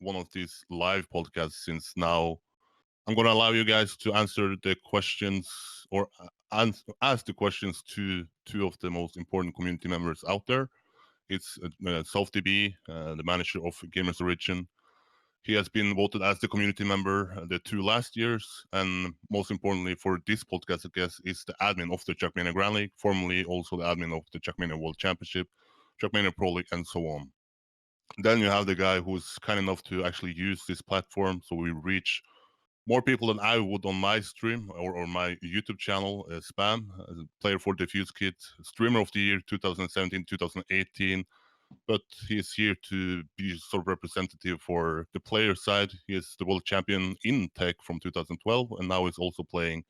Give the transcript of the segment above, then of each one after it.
one of these live podcasts, since now I'm going to allow you guys to answer the questions or ask the questions to two of the most important community members out there. It's softyB, the manager of Gamers Origin. He has been voted as the community member the 2 last years, and most importantly for this podcast, I guess, is the admin of the Trackmania Grand League, formerly also the admin of the Trackmania World Championship, Trackmania Pro League, and so on. Then you have the guy who's kind enough to actually use this platform, so we reach more people than I would on my stream or my YouTube channel, Spam, player for Defuse Kit, streamer of the year 2017, 2018. But he is here to be sort of representative for the player side. He is the world champion in Tech from 2012, and now he's also playing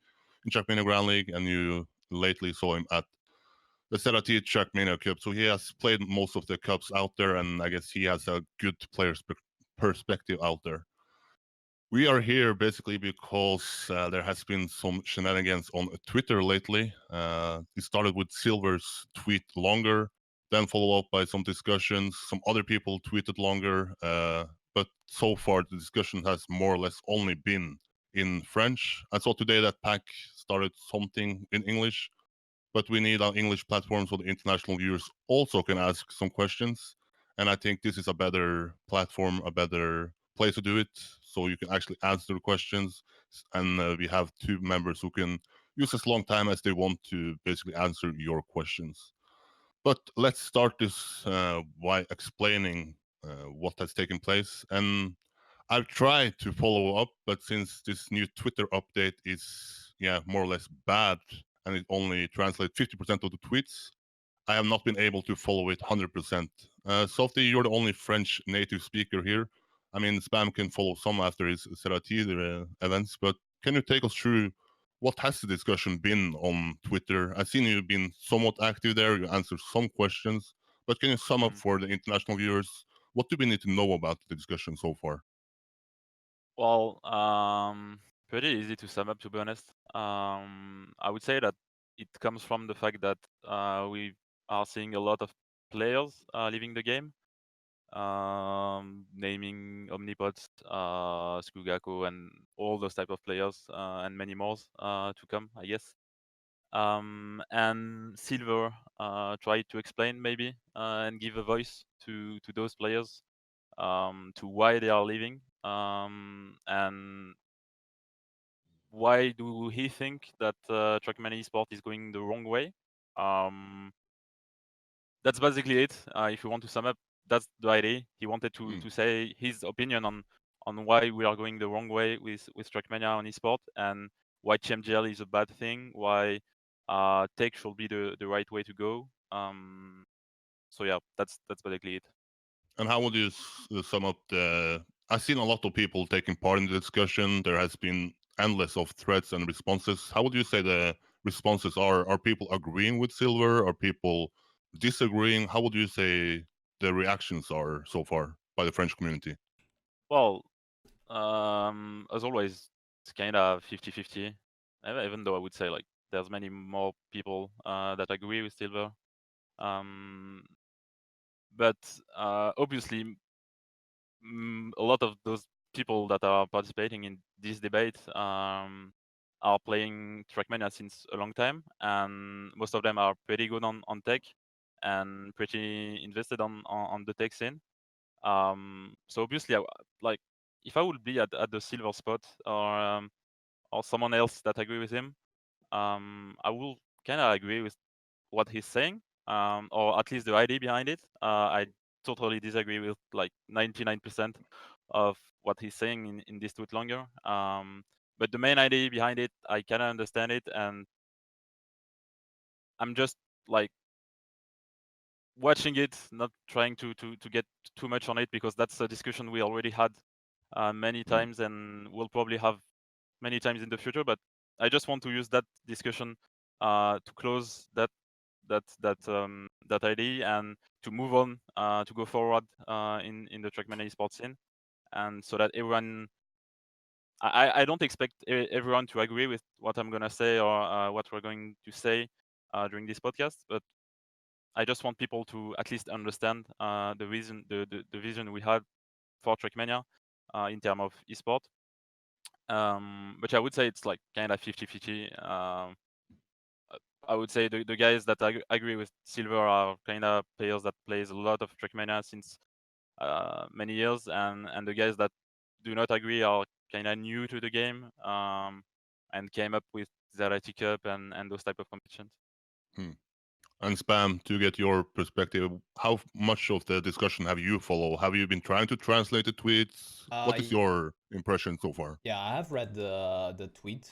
in Trackmania Grand League. And you lately saw him at the Serati Trackmania Cup. So he has played most of the cups out there, and I guess he has a good player perspective out there. We are here basically because there has been some shenanigans on Twitter lately. It started with Silver's tweet longer, then follow up by some discussions. Some other people tweeted longer, but so far the discussion has more or less only been in French. I saw today that Pack started something in English, but we need an English platform so the international viewers also can ask some questions. And I think this is a better platform, a better place to do it, so you can actually answer the questions. And we have two members who can use as long time as they want to basically answer your questions. But let's start this by explaining what has taken place. And I've tried to follow up, but since this new Twitter update is, more or less bad, and it only translates 50% of the tweets, I have not been able to follow it 100%. Softy, you're the only French native speaker here. I mean, Spam can follow some after his Serati events, but can you take us through what has the discussion been on Twitter? I've seen you've been somewhat active there, you answered some questions, but can you sum up for the international viewers, what do we need to know about the discussion so far? Well, pretty easy to sum up, to be honest. I would say that it comes from the fact that we are seeing a lot of players leaving the game, naming Omnipods, Skugako, and all those type of players, and many more to come, I guess. And Silver tried to explain maybe and give a voice to those players, to why they are leaving, and why do he think that Trackmania Esport is going the wrong way. Um, that's basically it. If you want to sum up, that's the idea. He wanted to say his opinion on why we are going the wrong way with Trackmania on esport, and why CMGL is a bad thing, why tech should be the right way to go. So yeah, that's basically it. And how would you sum up the? I've seen a lot of people taking part in the discussion. There has been endless of threads and responses. How would you say the responses are? Are people agreeing with Silver? Are people disagreeing? How would you say the reactions are so far by the French community? Well, as always, it's kind of 50-50. Even though I would say like there's many more people that agree with Silver. Um, but obviously, a lot of those people that are participating in this debate are playing Trackmania since a long time, and most of them are pretty good on tech and pretty invested on the tech scene. So obviously, like if I would be at the silver spot, or someone else that agree with him, I will kind of agree with what he's saying, or at least the idea behind it. I totally disagree with like 99% of what he's saying in this tweet longer. But the main idea behind it, I kind of understand it, and I'm just like watching it, not trying to get too much on it, because that's a discussion we already had many times, and we'll probably have many times in the future. But I just want to use that discussion to close that idea, and to move on, to go forward in the Trackmania esports scene, and so that everyone. I don't expect everyone to agree with what I'm gonna say, or what we're going to say during this podcast, but I just want people to at least understand the reason, the vision we had for Trackmania, in terms of esport. But I would say it's like kind of 50-50. I would say the guys that agree with Silver are kind of players that plays a lot of Trackmania since many years, and the guys that do not agree are kind of new to the game and came up with Zerati Cup and those type of competitions. And Spam, to get your perspective, how much of the discussion have you followed? Have you been trying to translate the tweets? What is your impression so far? Yeah, I have read the tweet.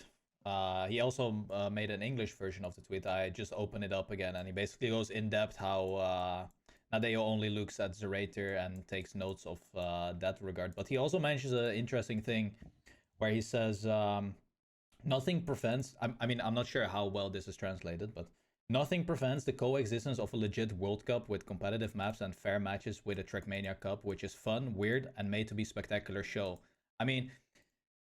He also made an English version of the tweet. I just opened it up again, and he basically goes in depth how Nadeo only looks at Zerator and takes notes of that regard. But he also mentions an interesting thing where he says nothing prevents. I mean, I'm not sure how well this is translated, but nothing prevents the coexistence of a legit World Cup with competitive maps and fair matches with a Trackmania Cup, which is fun, weird, and made to be spectacular show. I mean,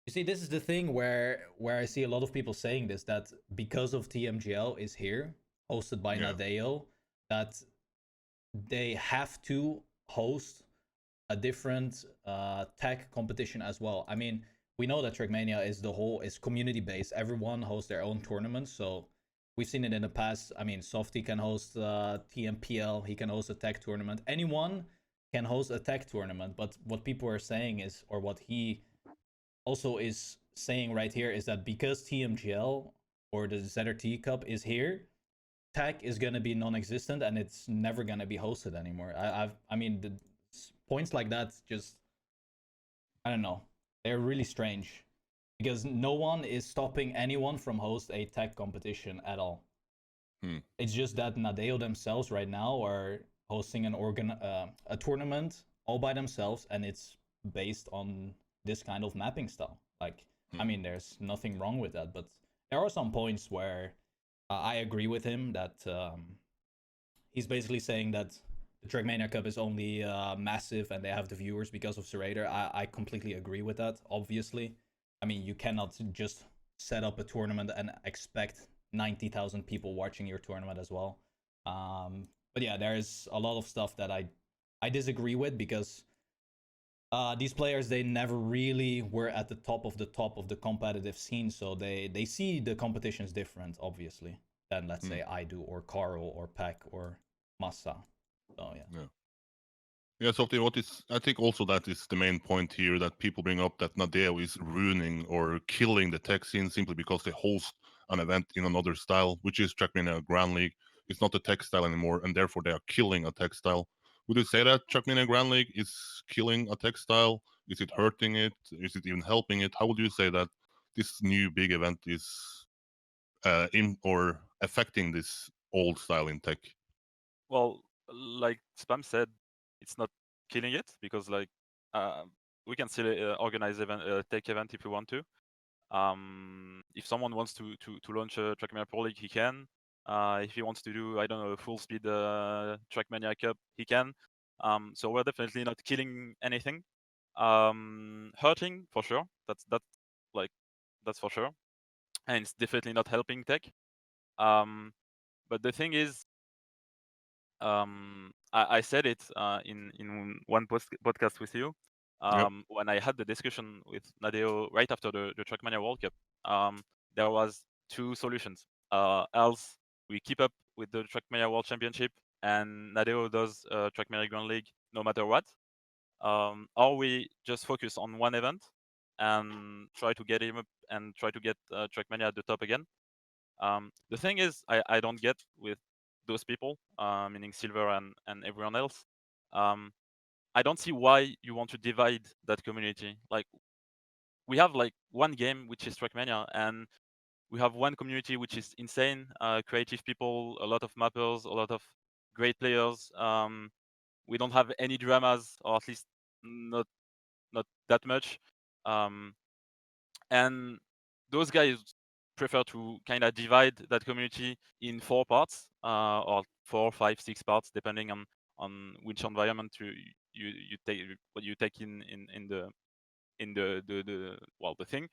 you see, this is the thing where I see a lot of people saying this, that because of TMGL is here, hosted by Nadeo, that they have to host a different tech competition as well. I mean, we know that Trackmania is community based. Everyone hosts their own tournaments, so we've seen it in the past. I mean, Softy can host TMPL. He can host a tech tournament. Anyone can host a tech tournament. But what people are saying is, or what he also is saying right here, is that because TMGL or the ZRT Cup is here, tech is gonna be non-existent and it's never gonna be hosted anymore. I mean, the points like that just, I don't know, they're really strange because no one is stopping anyone from host a tech competition at all. It's just that Nadeo themselves right now are hosting a tournament all by themselves, and it's based on this kind of mapping style. Like, I mean, there's nothing wrong with that, but there are some points where I agree with him that he's basically saying that the Trackmania Cup is only massive and they have the viewers because of Zerator. I completely agree with that, obviously. I mean, you cannot just set up a tournament and expect 90,000 people watching your tournament as well. But yeah, there's a lot of stuff that I disagree with because these players, they never really were at the top of the competitive scene, so they see the competitions different, obviously, than let's say I do, or Carl, or Peck, or Massa. So yeah. Yeah, Softy, I think also that is the main point here, that people bring up that Nadeo is ruining or killing the tech scene simply because they host an event in another style, which is Trackmania Grand League. It's not a tech style anymore, and therefore they are killing a tech style. Would you say that Trackmania Grand League is killing a tech style? Is it hurting it? Is it even helping it? How would you say that this new big event is in or affecting this old style in tech? Well, like Spam said, it's not killing it because like we can still organize tech event if we want to. If someone wants to launch a Trackmania Pro League, he can. If he wants to do, I don't know, a full speed Trackmania Cup, he can. So we're definitely not killing anything. Hurting for sure. That's for sure, and it's definitely not helping tech. But the thing is, I said it in one podcast with you when I had the discussion with Nadeo right after the Trackmania World Cup. There was two solutions. Else we keep up with the Trackmania World Championship and Nadeo does Trackmania Grand League no matter what, or we just focus on one event and try to get him up and try to get Trackmania at the top again. The thing is, I don't get with those people, meaning Silver and everyone else. I don't see why you want to divide that community. Like, we have like one game which is Trackmania, and we have one community which is insane, creative people, a lot of mappers, a lot of great players. We don't have any dramas, or at least not that much. And those guys prefer to kind of divide that community in 4 parts, or 4, 5, 6 parts, depending on which environment you take, what you take in the thing,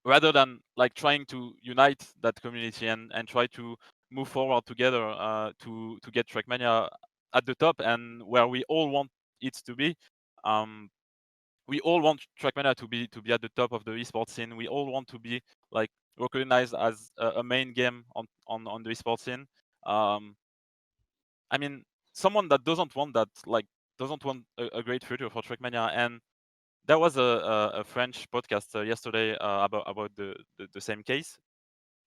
rather than like trying to unite that community and try to move forward together to get Trackmania at the top and where we all want it to be. we all want Trackmania to be at the top of the esports scene. We all want to be like recognized as a main game on the esports scene. I mean, someone that doesn't want that, like, doesn't want a great future for Trackmania. And there was a French podcast yesterday about the same case.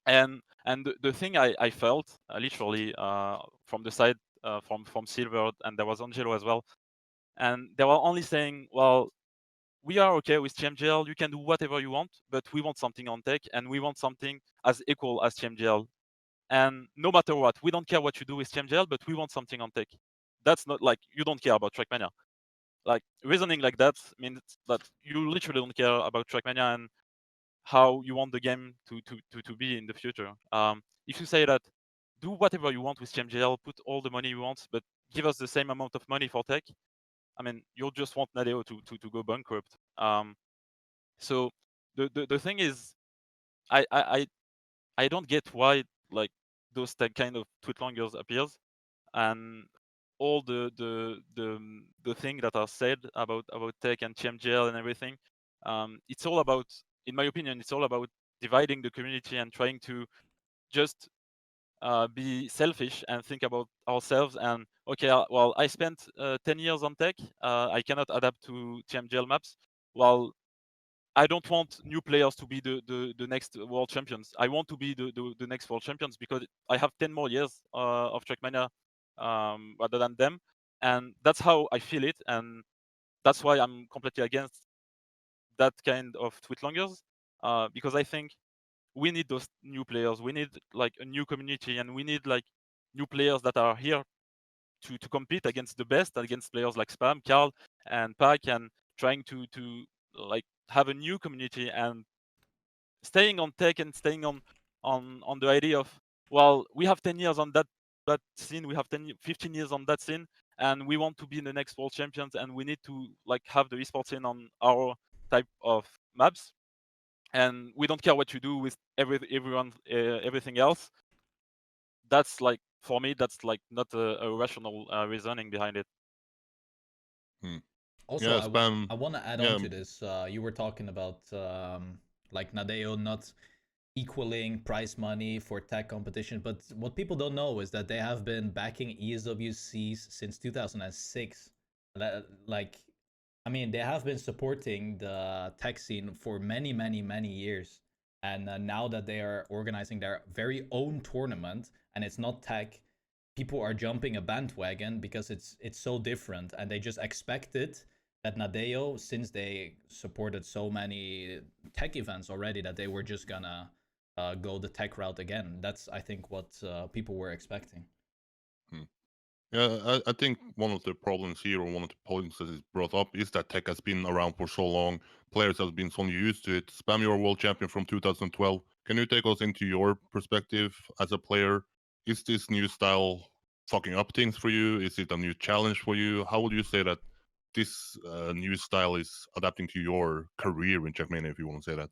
And the thing I felt literally from the side from Silver, and there was Angelo as well, and they were only saying, well, we are okay with TMGL, you can do whatever you want, but we want something on tech, and we want something as equal as TMGL. And no matter what, we don't care what you do with TMGL, but we want something on tech. That's not like you don't care about Trackmania. Like, reasoning like that means that you literally don't care about Trackmania and how you want the game to be in the future. If you say that, do whatever you want with TMGL, put all the money you want, but give us the same amount of money for tech, I mean, you'll just want Nadeo to go bankrupt. So the thing is, I don't get why, like, those kind of tweet longers appears, and all the thing that are said about tech and TMGL and everything. It's all about, in my opinion, it's all about dividing the community and trying to just be selfish and think about ourselves. And okay, well, I spent 10 years on tech. I cannot adapt to TMGL maps. Well, I don't want new players to be the next world champions. I want to be the next world champions because I have 10 more years of Trackmania rather than them. And that's how I feel it. And that's why I'm completely against that kind of tweet longers, because I think we need those new players. We need like a new community, and we need like new players that are here to compete against the best, against players like Spam, Carl, and Pack, and trying to like have a new community and staying on tech and staying on the idea of, well, we have 10 years on that scene, we have 15 years on that scene, and we want to be in the next world champions, and we need to like have the esports scene on our type of maps, and we don't care what you do with everyone everything else. That's like, for me, that's like not a rational reasoning behind it. Also, Yeah, Spam. I want to add Yeah, on to this. You were talking about like Nadeo not equaling prize money for tech competition, but what people don't know is that they have been backing ESWCs since 2006. Like, I mean, they have been supporting the tech scene for many, many, many years. And now that they are organizing their very own tournament and it's not tech, people are jumping a bandwagon because it's so different, and they just expected that Nadeo, since they supported so many tech events already, that they were just gonna go the tech route again. That's, I think, what people were expecting. yeah. I think one of the problems here, or one of the points that is brought up, is that tech has been around for so long. Players have been so used to it. Spam, you're a world champion from 2012. Can you take us into your perspective as a player? Is this new style fucking up things for you? Is it a new challenge for you? How would you say that this new style is adapting to your career in Trackmania, if you want to say that?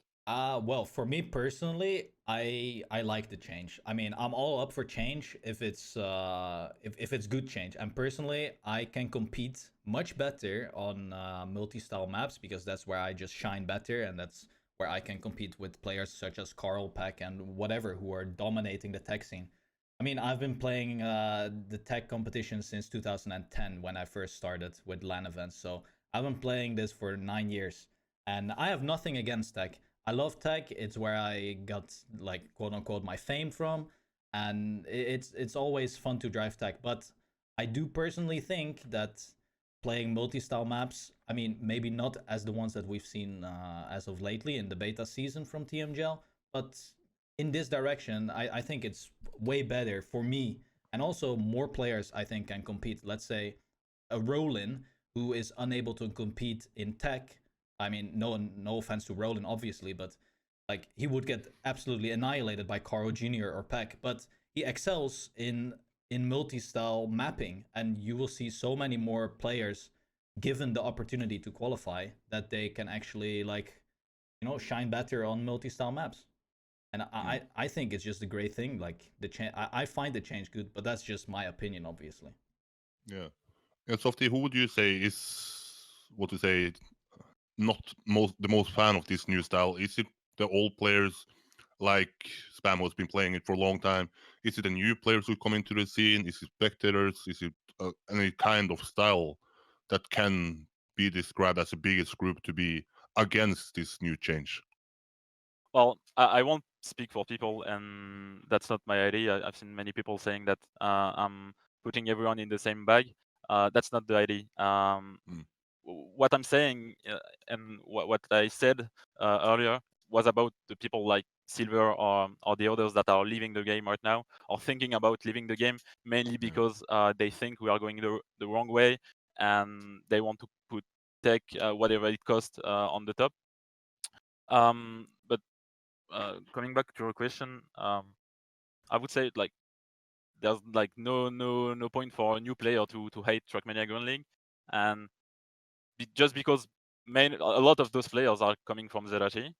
Well, for me personally, I like the change. I mean, I'm all up for change if it's if it's good change. And personally, I can compete much better on multi-style maps because that's where I just shine better, and that's where I can compete with players such as Carl, Peck, and whatever, who are dominating the tech scene. I mean, I've been playing the tech competition since 2010 when I first started with LAN events. So I've been playing this for 9 years, and I have nothing against tech. I love tech. It's where I got, like, quote unquote, my fame from, and it's always fun to drive tech. But I do personally think that playing multi-style maps, I mean, maybe not as the ones that we've seen as of lately in the beta season from TMGL, but in this direction, I think it's way better for me, and also more players I think can compete. Let's say a Rollin who is unable to compete in tech. I mean, no offense to Roland, obviously, but like, he would get absolutely annihilated by Caro Jr. or Peck. But he excels in multi-style mapping, and you will see so many more players given the opportunity to qualify that they can actually, like, shine better on multi-style maps. And I think it's just a great thing. Like, I find the change good, but that's just my opinion, obviously. Yeah. And Softy, who would you say is, what to say, not the most fan of this new style? Is it the old players like Spam has been playing it for a long time? Is it the new players who come into the scene? Is it spectators? Is it any kind of style that can be described as the biggest group to be against this new change? Well, I won't speak for people, and that's not my idea. I've seen many people saying that I'm putting everyone in the same bag. That's not the idea. What I'm saying and what I said earlier was about the people like Silver or the others that are leaving the game right now, or thinking about leaving the game, mainly because they think we are going the wrong way, and they want to put tech, whatever it costs, on the top. But coming back to your question, I would say like there's like no point for a new player to hate Trackmania Grand League, and just because a lot of those players are coming from ZRT,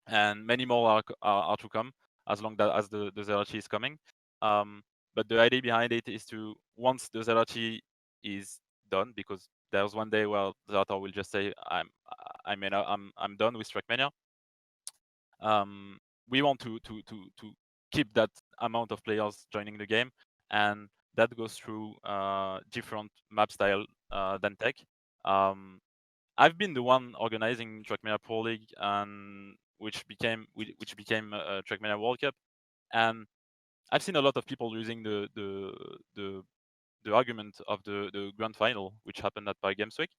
and many more are to come as long as the ZRT is coming. But the idea behind it is to, once the ZRT is done, because there's one day where ZRT will just say I'm done with Trackmania. We want to keep that amount of players joining the game, and that goes through different map style than tech. I've been the one organizing Trackmania Pro League, and which became Trackmania World Cup, and I've seen a lot of people using the argument of the grand final, which happened at Paris Games Week,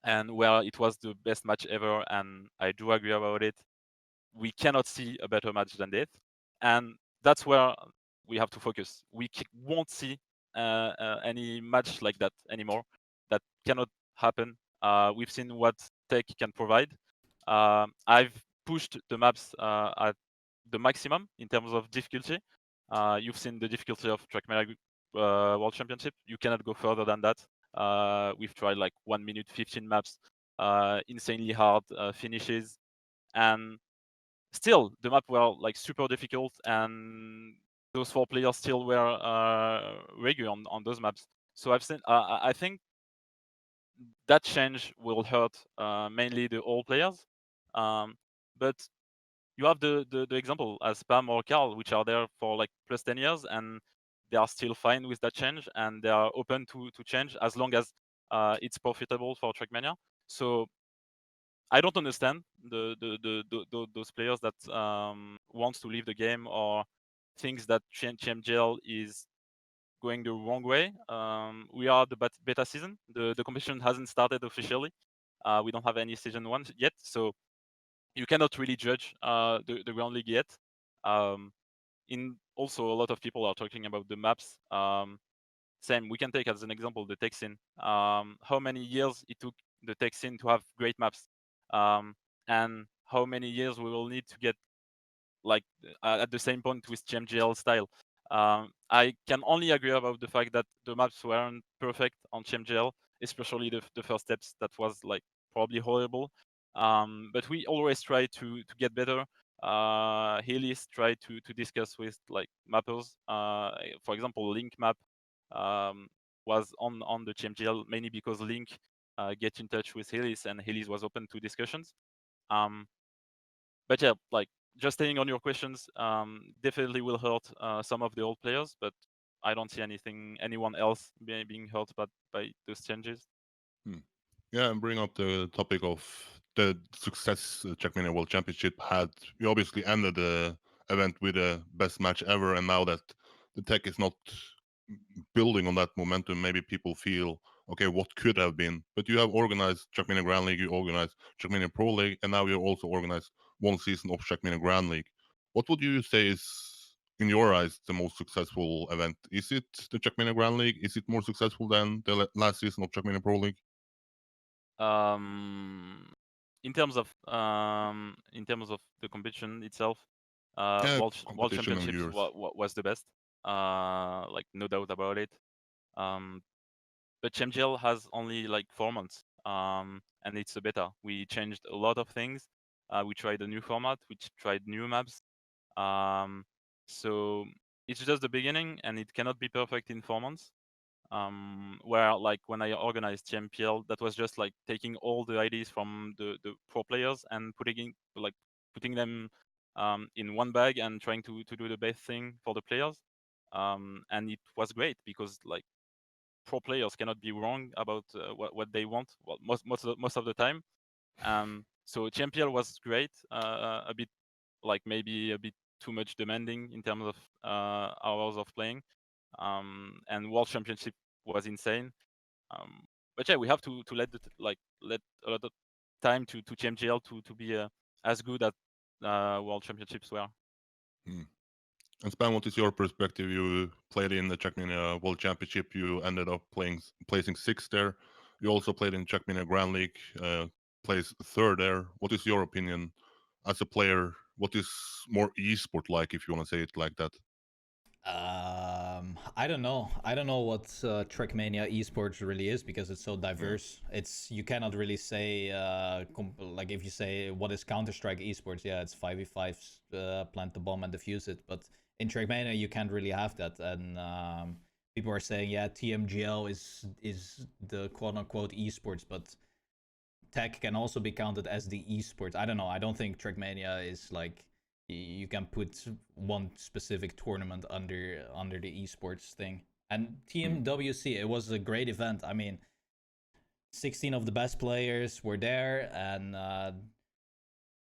and where it was the best match ever, and I do agree about it. We cannot see a better match than that, and that's where we have to focus. We won't see any match like that anymore. That cannot happen. We've seen what tech can provide. I've pushed the maps at the maximum in terms of difficulty. You've seen the difficulty of Trackmania World Championship. You cannot go further than that. We've tried like 1 minute 15 maps, insanely hard finishes, and still the map were like super difficult, and those 4 players still were regular on those maps. So I've seen I think that change will hurt mainly the old players, but you have the example as Spam or Carl, which are there for like plus 10 years, and they are still fine with that change, and they are open to change as long as it's profitable for Trackmania. So I don't understand those players that wants to leave the game or thinks that CMGL is going the wrong way. We are the beta season. The competition hasn't started officially. We don't have any season 1 yet, so you cannot really judge the Ground League yet. Also, a lot of people are talking about the maps. Same, we can take as an example the tech scene. How many years it took the tech scene to have great maps, and how many years we will need to get like at the same point with CMGL style. I can only agree about the fact that the maps weren't perfect on CMGL, especially the first steps. That was like probably horrible. But we always try to get better. Helis try to discuss with like mappers. For example, Link map was on the CMGL mainly because Link get in touch with Helis, and Helis was open to discussions. But yeah, like just staying on your questions, definitely will hurt some of the old players, but I don't see anyone else being hurt by those changes. Yeah, and bring up the topic of the success Trackmania World Championship had. We obviously ended the event with the best match ever, and now that the tech is not building on that momentum, maybe people feel, okay, what could have been? But you have organized Trackmania Grand League, you organized Trackmania Pro League, and now you also organized one season of Trackmania Grand League. What would you say is, in your eyes, the most successful event? Is it the Trackmania Grand League? Is it more successful than the last season of Trackmania Pro League? In terms of the competition itself, Yeah, World competition and Championships viewers. was the best, like no doubt about it. But CMGL has only like 4 months, and it's a beta. We changed a lot of things. We tried a new format. We tried new maps. So it's just the beginning, and it cannot be perfect in 4 months. where like when I organized TMPL, that was just like taking all the ideas from the pro players and putting them in one bag and trying to do the best thing for the players. And it was great because like pro players cannot be wrong about what they want. Well, most of the time. So TMPL was great. A bit like maybe a bit too much demanding in terms of hours of playing. And World Championship was insane. But yeah, we have to let let a lot of time to TMGL to be as good as World Championships were. And Spam, what is your perspective? You played in the Trackmania World Championship. You ended up placing 6th there. You also played in Trackmania Grand League, placed 3rd there. What is your opinion as a player? What is more esport like, if you want to say it like that? I don't know. I don't know what Trackmania esports really is because it's so diverse. It's you cannot really say like if you say what is Counter-Strike esports, yeah, it's 5v5, plant the bomb and defuse it. But in Trackmania you can't really have that. And people are saying, yeah, TMGL is the quote unquote esports, but tech can also be counted as the esports. I don't know. I don't think Trackmania is like you can put one specific tournament under the esports thing. And TMWC, it was a great event. I mean, 16 of the best players were there, and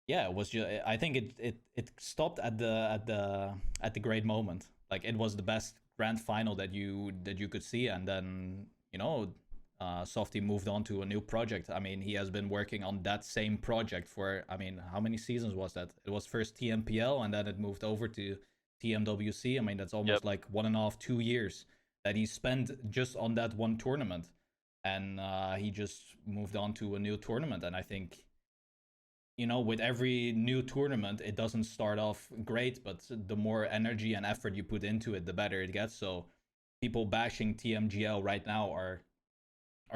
yeah, it was just. I think it stopped at the great moment. Like it was the best grand final that you could see, and then softyB moved on to a new project. I mean, he has been working on that same project for, I mean, how many seasons was that? It was first TMPL and then it moved over to TMWC. I mean, that's almost like 1.5, 2 years that he spent just on that one tournament. And he just moved on to a new tournament. And I think, with every new tournament, it doesn't start off great, but the more energy and effort you put into it, the better it gets. So people bashing TMGL right now are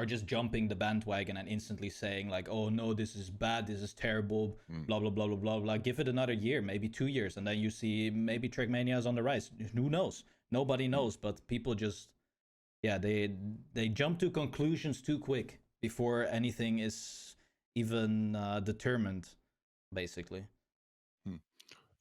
just jumping the bandwagon and instantly saying like, oh no, this is bad, this is terrible, blah blah blah blah blah blah. Give it another year, maybe 2 years, and then you see maybe Trackmania is on the rise. Who knows? Nobody knows. But people just, yeah, they jump to conclusions too quick before anything is even determined, basically.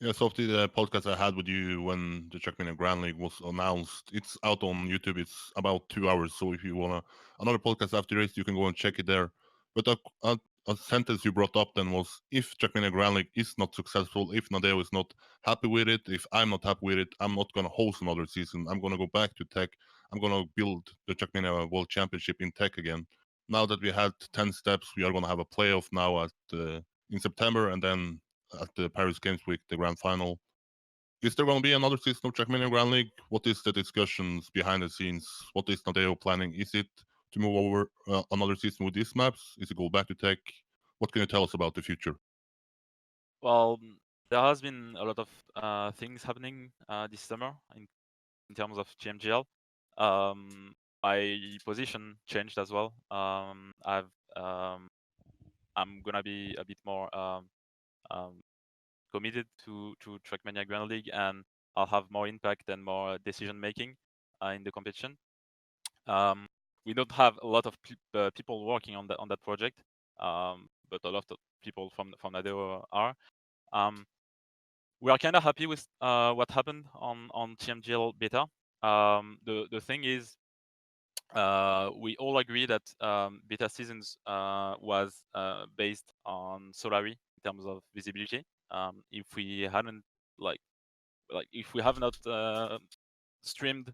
Yeah, softyB, the podcast I had with you when the Trackmania Grand League was announced, it's out on YouTube. It's about 2 hours. So if you want another podcast after this, you can go and check it there. But a sentence you brought up then was, if Trackmania Grand League is not successful, if Nadeo is not happy with it, if I'm not happy with it, I'm not going to host another season. I'm going to go back to tech. I'm going to build the Trackmania World Championship in tech again. Now that we had 10 steps, we are going to have a playoff now in September, and then at the Paris Games Week, the grand final. Is there going to be another season of Trackmania Grand League? What is the discussions behind the scenes? What is Nadeo planning? Is it to move over another season with these maps? Is it go back to tech? What can you tell us about the future? Well, there has been a lot of things happening this summer in terms of GMGL. My position changed as well. I'm gonna be a bit more committed to Trackmania Grand League, and I'll have more impact and more decision making in the competition. We don't have a lot of people working on that project, but a lot of people from Nadeo are. We are kind of happy with what happened on TMGL beta. The thing is, we all agree that beta seasons was based on Solari in terms of visibility. If we hadn't if we have not streamed,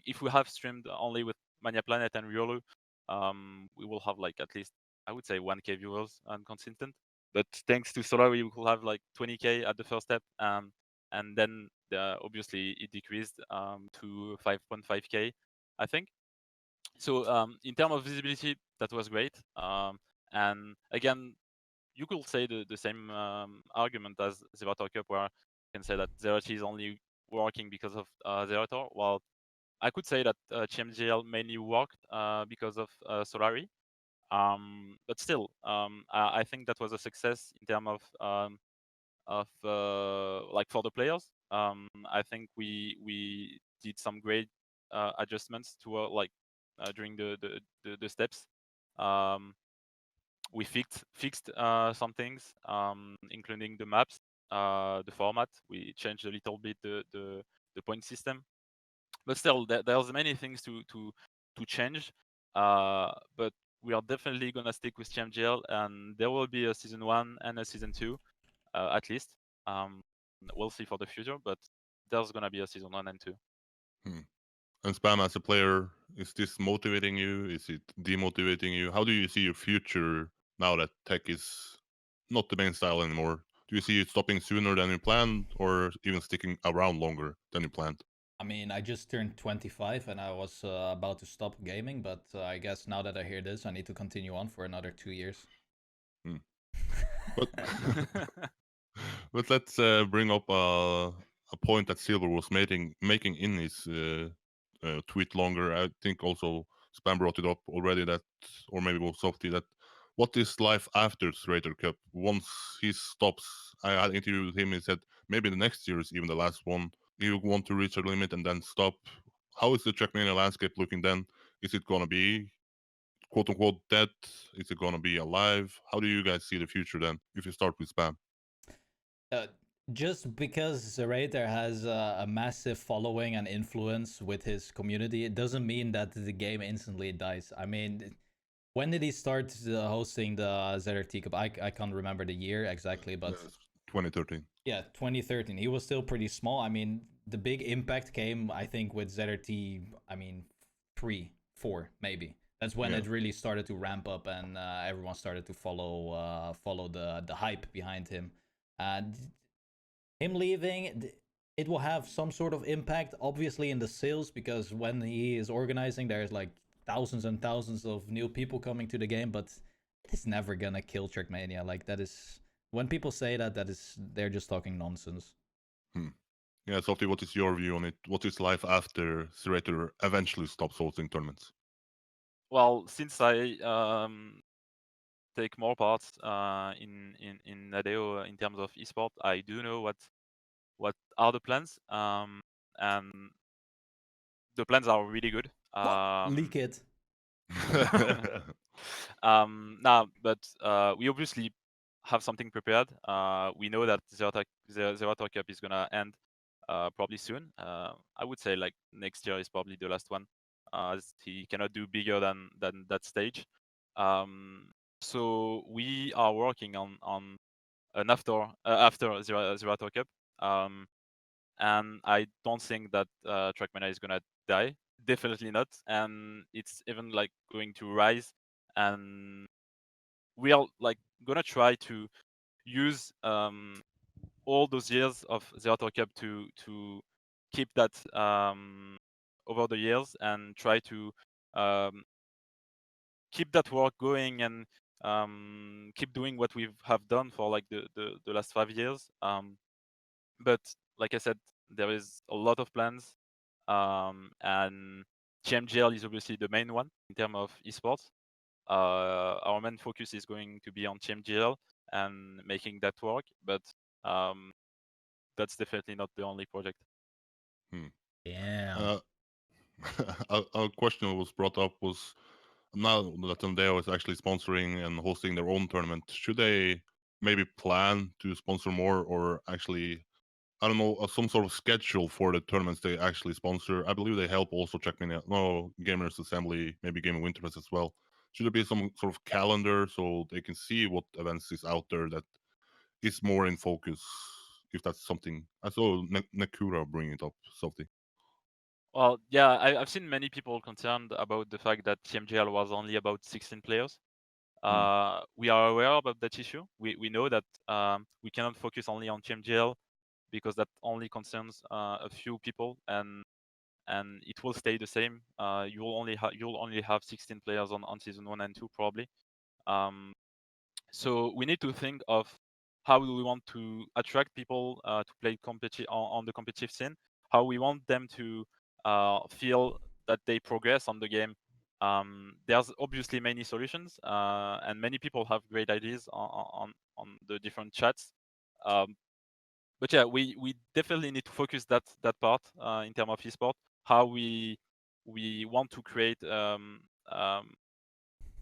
if we have streamed only with Mania Planet and Riolu, we will have at least, I would say, 1K viewers and consistent. But thanks to Solari, we will have 20K at the first step, and then obviously it decreased to 5.5K, I think. So in terms of visibility, that was great. And again, you could say the same argument as Zerator Cup, where you can say that Zerachi is only working because of Zerator. Well, I could say that TMGL mainly worked because of Solari. But still, I think that was a success in terms of for the players. I think we did some great adjustments to during the steps. We fixed some things, including the maps, the format. We changed a little bit the point system, but still, there's many things to change. But we are definitely gonna stick with CMGL, and there will be a season 1 and a season 2, at least. We'll see for the future, but there's gonna be a season 1 and 2. And Spam, as a player, is this motivating you? Is it demotivating you? How do you see your future now that tech is not the main style anymore? Do you see it stopping sooner than you planned, or even sticking around longer than you planned? I mean, I just turned 25 and I was about to stop gaming, but I guess now that I hear this, I need to continue on for another 2 years. But but let's bring up a point that Silver was making in his tweet longer. I think also Spam brought it up already, that, or maybe it was softyB, that what is life after Strater Cup once he stops? I had interviewed with him. He said maybe the next year is even the last one. You want to reach a limit and then stop. How is the Trackmania landscape looking then? Is it gonna be quote unquote dead? Is it gonna be alive? How do you guys see the future then? If you start with Spam. Just because Zerator has a massive following and influence with his community, it doesn't mean that the game instantly dies. I mean, when did he start hosting the ZRT Cup? I can't remember the year exactly, but 2013. Yeah, 2013. He was still pretty small. I mean, the big impact came, I think, with ZRT. I mean, 3, 4, maybe. That's when it really started to ramp up, and everyone started to follow the hype behind him. And him leaving, it will have some sort of impact, obviously, in the sales, because when he is organizing, there's like thousands and thousands of new people coming to the game, but it's never gonna kill Trackmania. Like, that is, when people say that, they're just talking nonsense. Yeah, softyB, what is your view on it? What is life after Zerator eventually stops hosting tournaments? Well, since I take more parts in Nadeo in terms of esport, I do know what are the plans, and the plans are really good. Leak it. But we obviously have something prepared. We know that Zerator Cup is gonna end probably soon. I would say like next year is probably the last one, as he cannot do bigger than that stage. So we are working on an after Zerator Cup, and I don't think that Trackmania is gonna die. Definitely not, and it's even like going to rise. And we are like gonna try to use all those years of Zerator Cup to keep that over the years, and try to keep that work going, and keep doing what we have done for like the last 5 years. But like I said, there is a lot of plans, and TMGL is obviously the main one in terms of esports. Our main focus is going to be on TMGL and making that work, but that's definitely not the only project. Yeah. A question that was brought up was, now that Tandeo is actually sponsoring and hosting their own tournament, should they maybe plan to sponsor more, or actually, I don't know, some sort of schedule for the tournaments they actually sponsor? I believe they help also Trackmania, no, Gamers Assembly, maybe Gaming Winterfest as well. Should there be some sort of calendar so they can see what events is out there that is more in focus? If that's something, I saw Nakura bring it up, softyB. Well, yeah, I've seen many people concerned about the fact that TMGL was only about 16 players. We are aware about that issue. We know that we cannot focus only on TMGL, because that only concerns a few people, and it will stay the same. You'll only have 16 players on season 1 and 2 probably. So we need to think of how do we want to attract people to play on the competitive scene, how we want them to feel that they progress on the game. There's obviously many solutions, and many people have great ideas on the different chats. But yeah, we definitely need to focus that part in terms of esport, how we we want to create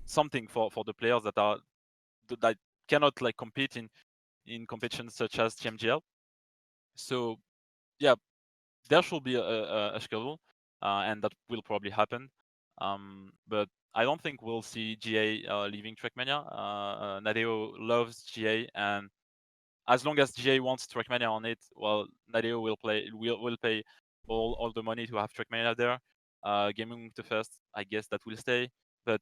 something for the players that cannot like compete in competitions such as TMGL. So yeah, there should be a schedule, and that will probably happen. But I don't think we'll see GA leaving Trackmania. Nadeo loves GA, and as long as GA wants Trackmania on it, well, Nadeo will pay all the money to have Trackmania there. Gaming the first, I guess that will stay. But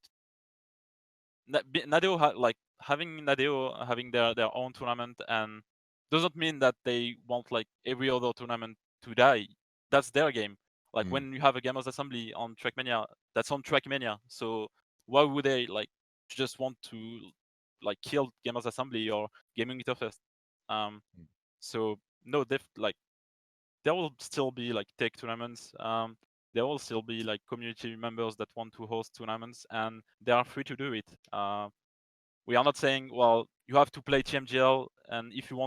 Nadeo having Nadeo having their own tournament and doesn't mean that they want like every other tournament to die. That's their game. Like when you have a Gamers Assembly on Trackmania, that's on Trackmania. So why would they like just want to like kill Gamers Assembly or Gaming Interfest? So no, there will still be like tech tournaments. There will still be like community members that want to host tournaments, and they are free to do it. We are not saying, well, you have to play TMGL, and if you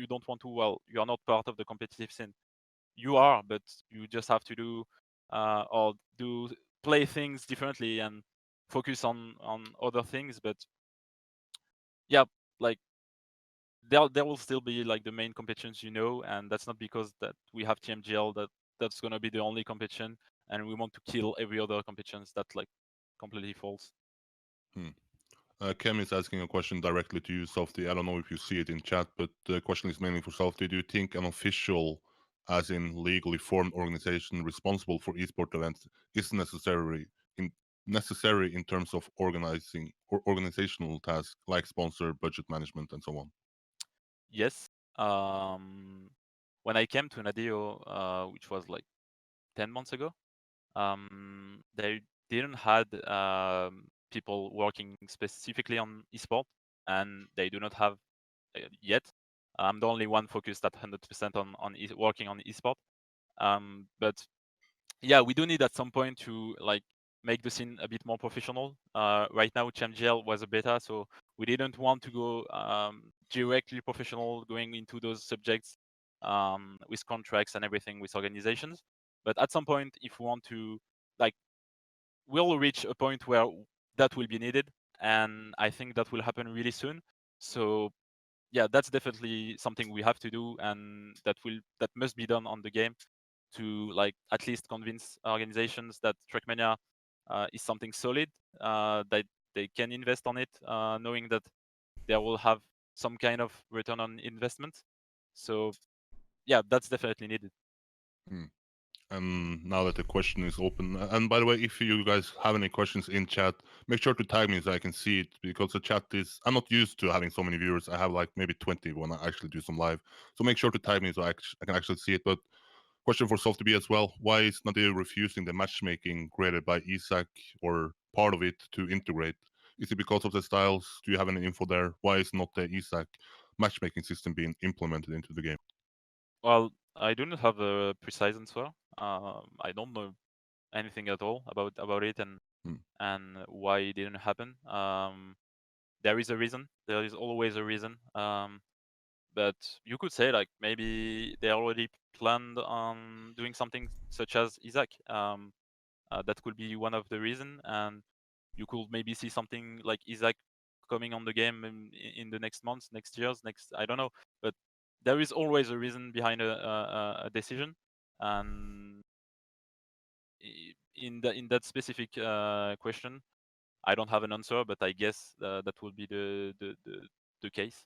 don't want to, well, you are not part of the competitive scene. You are, but you just have to do play things differently and focus on other things. But yeah, like there will still be like the main competitions, and that's not because that we have TMGL that's gonna be the only competition, and we want to kill every other competitions. That like completely false. Kem is asking a question directly to you, softyB. I don't know if you see it in chat, but the question is mainly for softyB. Do you think an official, as in legally formed organization responsible for esport events, is necessary in terms of organizing or organizational tasks like sponsor, budget management, and so on? Yes. When I came to Nadeo, which was like 10 months ago, they didn't had people working specifically on esport, and they do not have yet. I'm the only one focused at 100% on working on esport. But yeah, we do need at some point to like make the scene a bit more professional. Right now, ChamGL was a beta, so we didn't want to go directly professional, going into those subjects with contracts and everything with organizations. But at some point, if we want to, like, we'll reach a point where that will be needed, and I think that will happen really soon. So yeah, that's definitely something we have to do, and that must be done on the game to like at least convince organizations that Trackmania is something solid, that they can invest on it, knowing that they will have some kind of return on investment. So yeah, that's definitely needed. And now that the question is open, and by the way, if you guys have any questions in chat, make sure to tag me so I can see it, because the chat is, I'm not used to having so many viewers. I have like maybe 20 when I actually do some live, so make sure to tag me so I can actually see it. But question for softyB as well: why is Nadir refusing the matchmaking created by Isaac, or part of it, to integrate? Is it because of the styles? Do you have any info there? Why is not the Isaac matchmaking system being implemented into the game? Well, I do not have a precise answer. I don't know anything at all about it and why it didn't happen. There is a reason. There is always a reason. But you could say like maybe they already planned on doing something such as Isaac. That could be one of the reason, and you could maybe see something like Isaac coming on the game in the next months, next years, I don't know. But there is always a reason behind a decision, and in that specific question, I don't have an answer, but I guess that will be the case.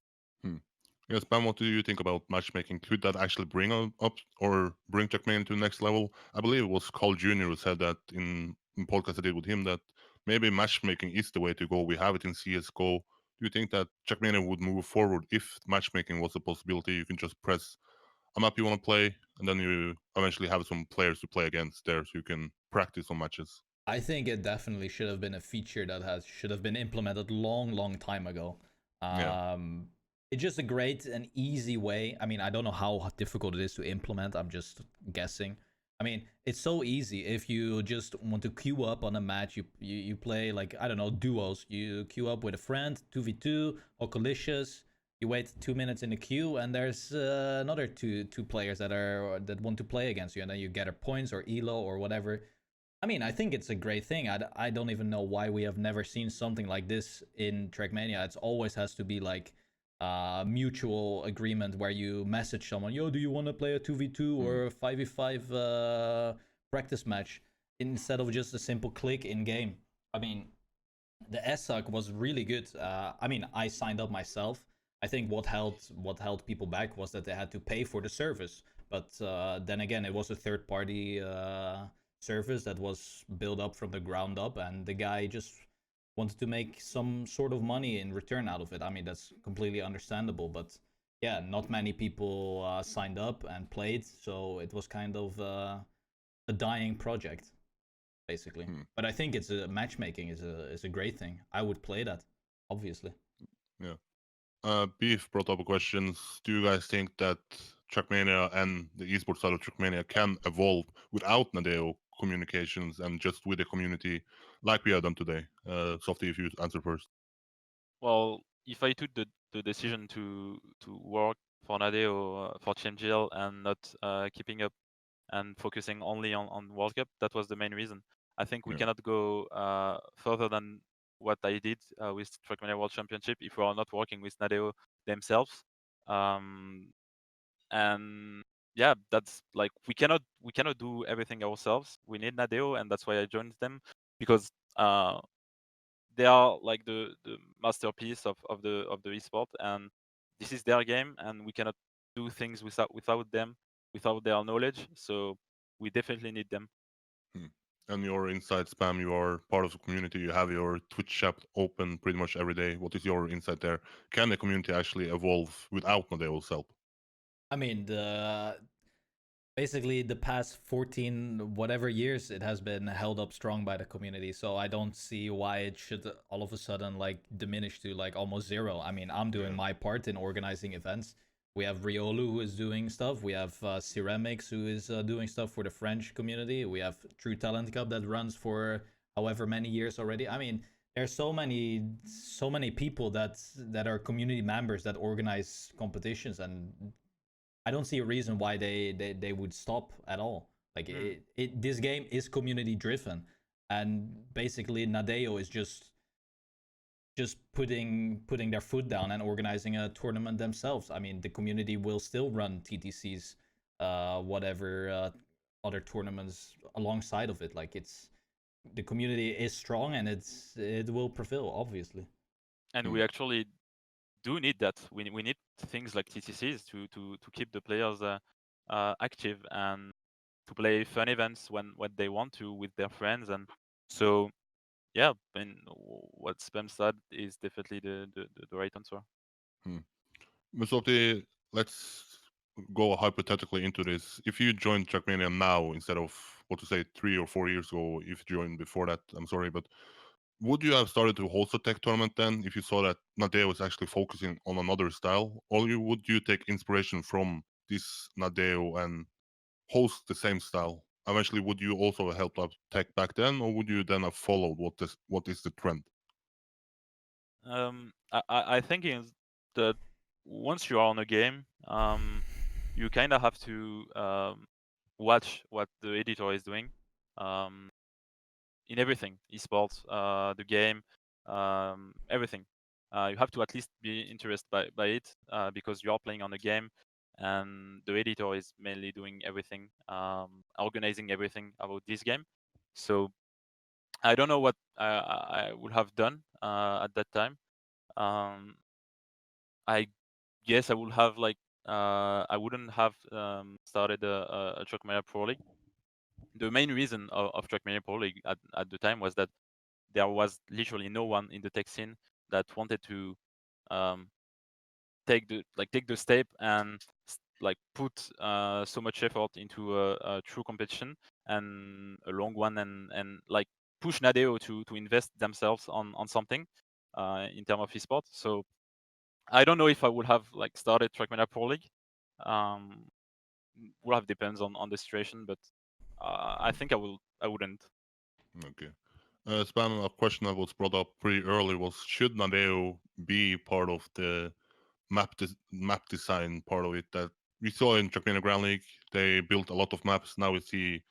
Yes, Pam, what do you think about matchmaking? Could that actually bring up or bring Trackmania to the next level? I believe it was Carl Jr. who said that in podcast I did with him, that maybe matchmaking is the way to go. We have it in CSGO. Do you think that Trackmania would move forward if matchmaking was a possibility? You can just press a map you want to play, and then you eventually have some players to play against there, so you can practice on matches. I think it definitely should have been a feature that should have been implemented long time ago. Yeah. It's just a great and easy way. I mean, I don't know how difficult it is to implement. I'm just guessing. I mean, it's so easy. If you just want to queue up on a match, you play like, I don't know, duos. You queue up with a friend, 2v2 or collisions. You wait 2 minutes in the queue, and there's another two players that want to play against you, and then you gather points or elo or whatever. I mean, I think it's a great thing. I don't even know why we have never seen something like this in Trackmania. It always has to be like mutual agreement where you message someone, yo, do you want to play a 2v2 or a 5v5 practice match, instead of just a simple click in game. I mean, the SSUG was really good. I mean, I signed up myself. I think what held people back was that they had to pay for the service. But then again, it was a third party service that was built up from the ground up, and the guy just wanted to make some sort of money in return out of it. I mean, that's completely understandable, but yeah, not many people signed up and played, so it was kind of a dying project, basically. But I think it's a matchmaking is a great thing. I would play that, obviously. Yeah. Beef brought up a question. Do you guys think that Trackmania and the esports side of Trackmania can evolve without Nadeo communications and just with the community like we have done today? Softy, if you answer first. Well, if I took the decision to work for Nadeo for CMGL and not keeping up and focusing only on World Cup, that was the main reason. I think we cannot go further than what I did with Trackmania World Championship if we are not working with Nadeo themselves. And yeah, that's like we cannot do everything ourselves. We need Nadeo, and that's why I joined them, because they are like the masterpiece of the esport, and this is their game, and we cannot do things without them, without their knowledge. So we definitely need them. And your inside Spam, you are part of the community. You have your Twitch chat open pretty much every day. What is your insight there? Can the community actually evolve without Nadeo's help? I mean, basically the past 14 whatever years, it has been held up strong by the community, so I don't see why it should all of a sudden like diminish to like almost zero. I mean, I'm doing my part in organizing events. We have Riolu who is doing stuff. We have Ceramics who is doing stuff for the French community. We have True Talent Cup that runs for however many years already. I mean, there's so many people that are community members that organize competitions, and I don't see a reason why they would stop at all. Like this game is community driven, and basically Nadeo is just putting their foot down and organizing a tournament themselves. I mean, the community will still run TTCs, whatever other tournaments alongside of it. Like the community is strong, and it will prevail, obviously. And we actually do need that. We need things like TTCs to keep the players active and to play fun events when they want to with their friends. And so yeah, and what Spam said is definitely the right answer. Softy, let's go hypothetically into this. If you joined Trackmania now instead of what to say 3 or 4 years ago, if you joined before that, I'm sorry, but would you have started to host a tech tournament then if you saw that Nadeo was actually focusing on another style? Or would you take inspiration from this Nadeo and host the same style? Eventually, would you also have helped out tech back then, or would you then have followed what is the trend? I think is that once you are on a game, you kind of have to watch what the editor is doing in everything, esports, the game, everything. You have to at least be interested by it because you are playing on a game, and the editor is mainly doing everything, organizing everything about this game. So I don't know what I would have done at that time. I guess I would have I wouldn't have started a Trackmania Pro League. The main reason of Trackmania Pro League at the time was that there was literally no one in the tech scene that wanted to um, take the step and put so much effort into a true competition and a long one, and like push Nadeo to invest themselves on something in terms of esports. So I don't know if I would have started Trackmania Pro League. Would have depends on the situation, but I think I wouldn't. Okay. Spam, a question that was brought up pretty early was, should Nadeo be part of the map design part of it? That we saw in Trackmania Grand League, they built a lot of maps. Now we see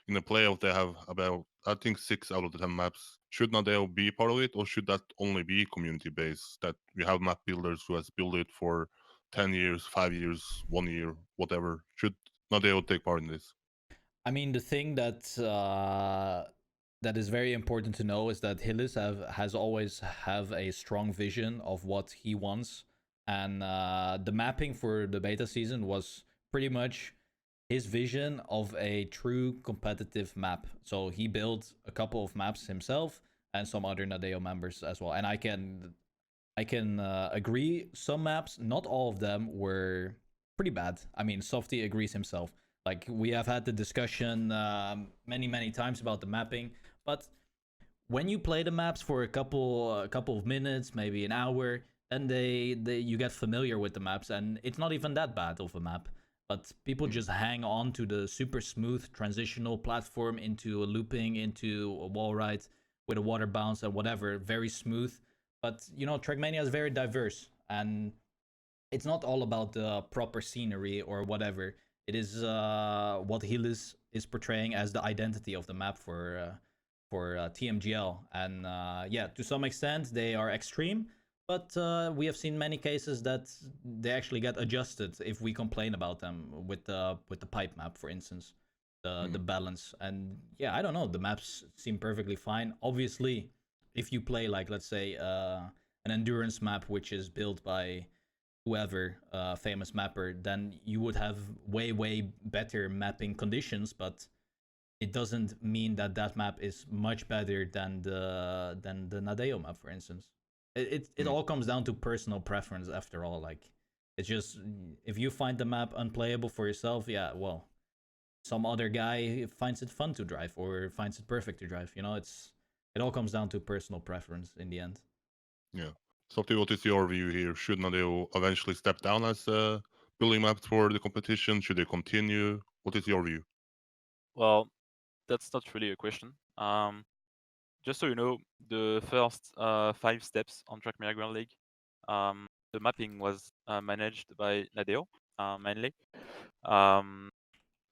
in the playoff they have about I think 6 out of the 10 maps. Should Nadeo be part of it, or should that only be community based? That we have map builders who has built it for 10 years, 5 years, 1 year, whatever. Should Nadeo take part in this? I mean, the thing that is very important to know is that Hillis has always have a strong vision of what he wants, and the mapping for the beta season was pretty much his vision of a true competitive map. So he built a couple of maps himself and some other Nadeo members as well. And I can agree, some maps, not all of them, were pretty bad. I mean, softyB agrees himself. Like, we have had the discussion many times about the mapping, but when you play the maps for a couple of minutes, maybe an hour, then you get familiar with the maps, and it's not even that bad of a map. But people just hang on to the super smooth transitional platform into a looping, into a wall ride with a water bounce and whatever, very smooth. But Trackmania is very diverse, and it's not all about the proper scenery or whatever. It is what Helis is portraying as the identity of the map for TMGL, and yeah, to some extent they are extreme, but we have seen many cases that they actually get adjusted if we complain about them with the pipe map, for instance, the balance. And yeah, I don't know, the maps seem perfectly fine. Obviously, if you play, like, let's say an endurance map which is built by whoever famous mapper, then you would have way better mapping conditions, but it doesn't mean that that map is much better than the Nadeo map, for instance. It all comes down to personal preference after all. Like, it's just, if you find the map unplayable for yourself, yeah, well, some other guy finds it fun to drive or finds it perfect to drive. It all comes down to personal preference in the end. Yeah. Softy, what is your view here? Should Nadeo eventually step down as a building map for the competition? Should they continue? What is your view? Well, that's not really a question. Just so you know, the first 5 steps on Trackmania Grand League, the mapping was managed by Nadeo mainly.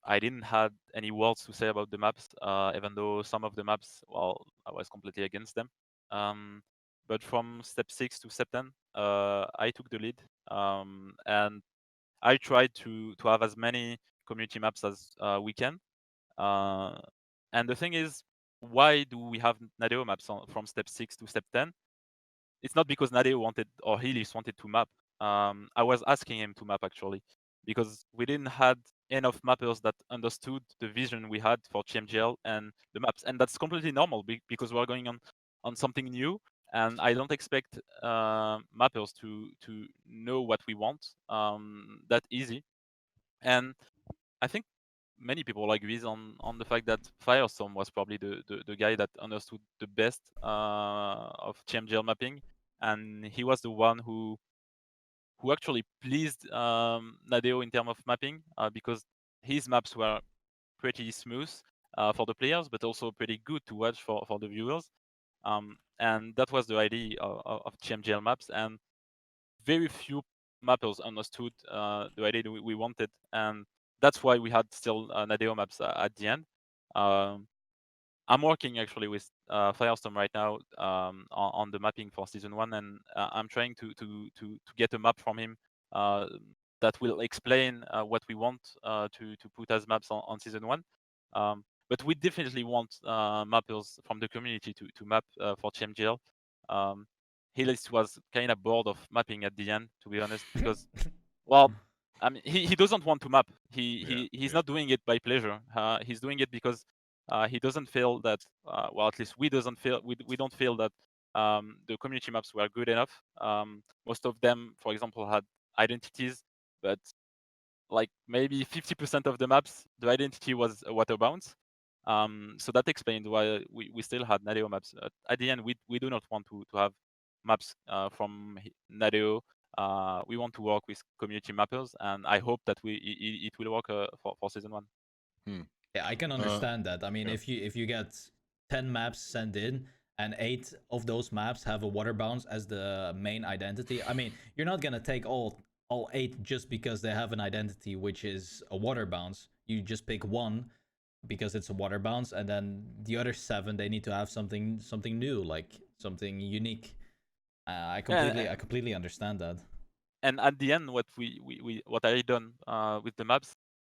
I didn't have any words to say about the maps, even though some of the maps, well, I was completely against them. But from step 6 to step 10, I took the lead, and I tried to have as many community maps as we can. And the thing is, why do we have Nadeo maps from step 6 to step 10? It's not because Nadeo wanted, or Helis wanted to map. I was asking him to map, actually, because we didn't had enough mappers that understood the vision we had for TMGL and the maps. And that's completely normal because we're going on something new. And I don't expect mappers to know what we want that easy. And I think many people agree on the fact that Firestorm was probably the guy that understood the best of TMGL mapping, and he was the one who actually pleased Nadeo in terms of mapping, because his maps were pretty smooth for the players, but also pretty good to watch for the viewers. And that was the idea of TMGL maps, and very few mappers understood the idea that we wanted, and that's why we had still Nadeo maps at the end. I'm working actually with Firestorm right now on the mapping for season 1, and I'm trying to get a map from him that will explain what we want to put as maps on season 1. But we definitely want mappers from the community to map for TMGL. Helis was kind of bored of mapping at the end, to be honest, because, well, I mean, he doesn't want to map. He's not doing it by pleasure. He's doing it because he doesn't feel that, well, at least we don't feel that the community maps were good enough. Most of them, for example, had identities, but like maybe 50% of the maps, the identity was a water bounce. So that explained why we still had Nadeo maps. At the end, we do not want to have maps from Nadeo. We want to work with community mappers, and I hope that it will work for season 1. Yeah, I can understand that. I mean, if you get 10 maps sent in and 8 of those maps have a water bounce as the main identity, I mean, you're not gonna take all 8 just because they have an identity which is a water bounce. You just pick one because it's a water bounce, and then the other 7 they need to have something new, like something unique. I completely understand that. And at the end, what what I done with the maps,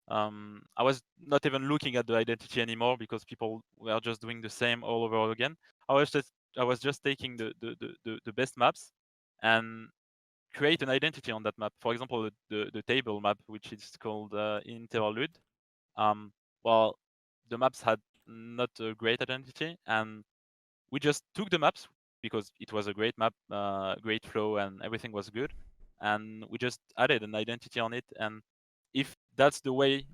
I was not even looking at the identity anymore because people were just doing the same all over again. I was just taking the best maps and create an identity on that map. For example, the table map, which is called Interlude. Well, the maps had not a great identity, and we just took the maps because it was a great map, great flow, and everything was good, and we just added an identity on it. And if that's the way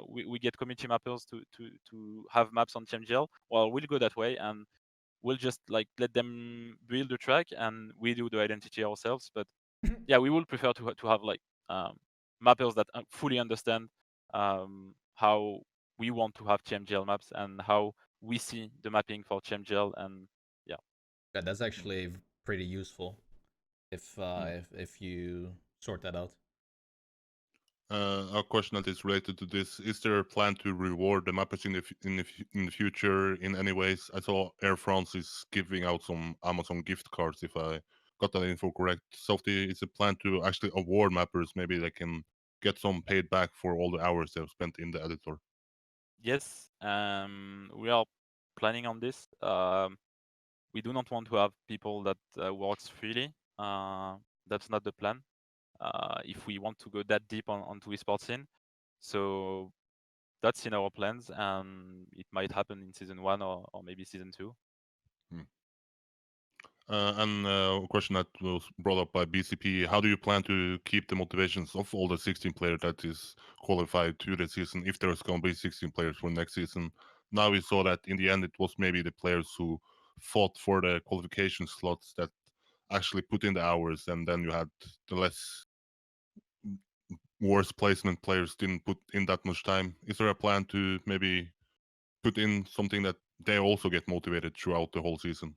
we get community mappers to have maps on TMGL, well, we'll go that way, and we'll just like let them build the track and we do the identity ourselves. But yeah, we would prefer to have like mappers that fully understand how we want to have TMGL maps and how we see the mapping for TMGL. And yeah, That's actually pretty useful if you sort that out. A question that is related to this: is there a plan to reward the mappers in the future in any ways? I saw Air France is giving out some Amazon gift cards, if I got that info correct. softyB, is a plan to actually award mappers? Maybe they can get some paid back for all the hours they've spent in the editor. yes, we are planning on this. We do not want to have people that works freely. That's not the plan. If we want to go that deep onto esports scene, so that's in our plans, and it might happen in season 1 or maybe season 2. And a question that was brought up by BCP: how do you plan to keep the motivations of all the 16 players that is qualified to the season, if there's going to be 16 players for next season? Now we saw that in the end it was maybe the players who fought for the qualification slots that actually put in the hours, and then you had the less worse placement players didn't put in that much time. Is there a plan to maybe put in something that they also get motivated throughout the whole season?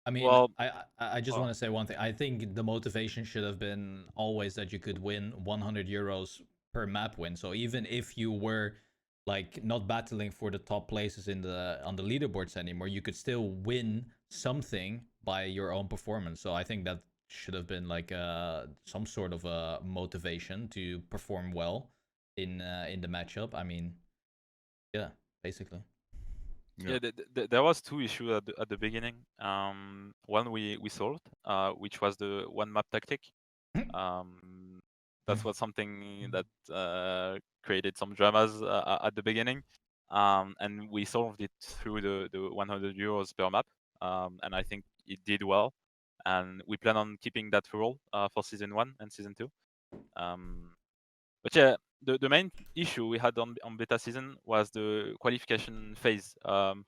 I mean, Well, I just well, want to say one thing. I think the motivation should have been always that you could win 100 euros per map win. So even if you were like not battling for the top places in the on the leaderboards anymore, you could still win something by your own performance. So I think that should have been like some sort of a motivation to perform well in the matchup. I mean, yeah, basically. yeah, there was 2 issues at the beginning. One we solved, which was the one map tactic. That was something that created some dramas at the beginning, and we solved it through the 100 euros per map, and I think it did well. And we plan on keeping that rule for season 1 and season 2. But yeah, the main issue we had on beta season was the qualification phase. The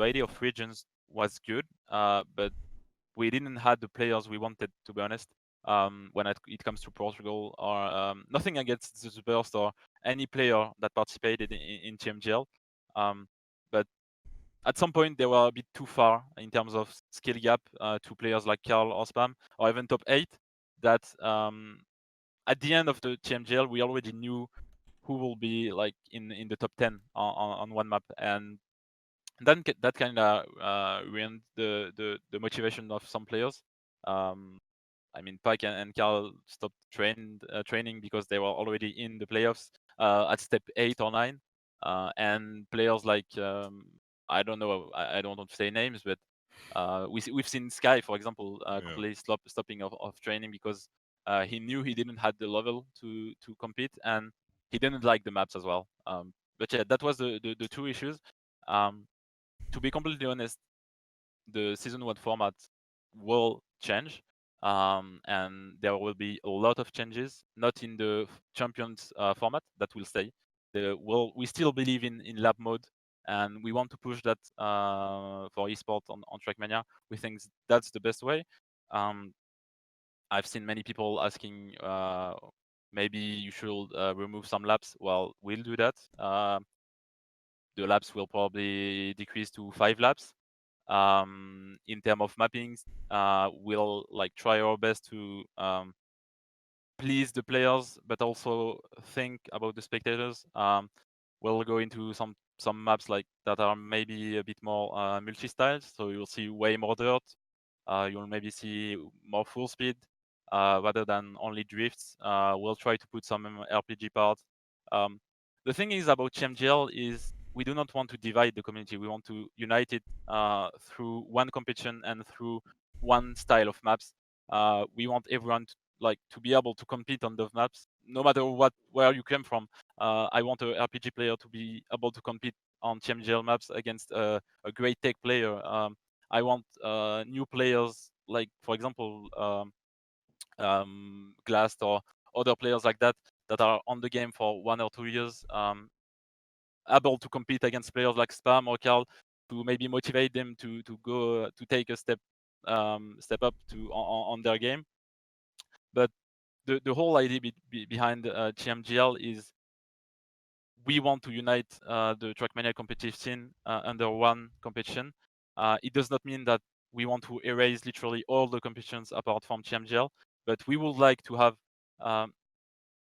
idea of regions was good, but we didn't have the players we wanted, to be honest. When it comes to Portugal, or nothing against the Burst or any player that participated in TMGL, but at some point they were a bit too far in terms of skill gap to players like Carl or Spam, or even top 8. That at the end of the TMGL, we already knew who will be like in the top 10 on one map, and then that kind of ruined the motivation of some players. I mean, Pike and Carl stopped training because they were already in the playoffs at step 8 or 9, and players like I don't know, I don't want to say names, but we've seen Sky, for example, completely stopping of training because he knew he didn't have the level to compete, and he didn't like the maps as well. But yeah, that was the 2 issues. To be completely honest, the season 1 format will change, and there will be a lot of changes, not in the champions format that will stay. We still believe in lab mode, and we want to push that for esports on Trackmania. We think that's the best way. I've seen many people asking maybe you should remove some laps. Well, we'll do that. The laps will probably decrease to 5 laps. In terms of mappings, we'll like try our best to please the players, but also think about the spectators. we'll go into some maps like that are maybe a bit more multi-style. So you'll see way more dirt. You'll maybe see more full speed rather than only drifts. We'll try to put some RPG parts. The thing is about CMGL is we do not want to divide the community. We want to unite it through one competition and through one style of maps. We want everyone to be able to compete on those maps, no matter where you came from. I want a RPG player to be able to compete on TMGL maps against a great tech player. I want new players, like for example, Glast or other players like that are on the game for 1 or 2 years, able to compete against players like Spam or Carl, to maybe motivate them to go to take a step up on their game. But the whole idea behind TMGL is we want to unite the Trackmania competitive scene under one competition. It does not mean that we want to erase literally all the competitions apart from TMGL, but we would like to have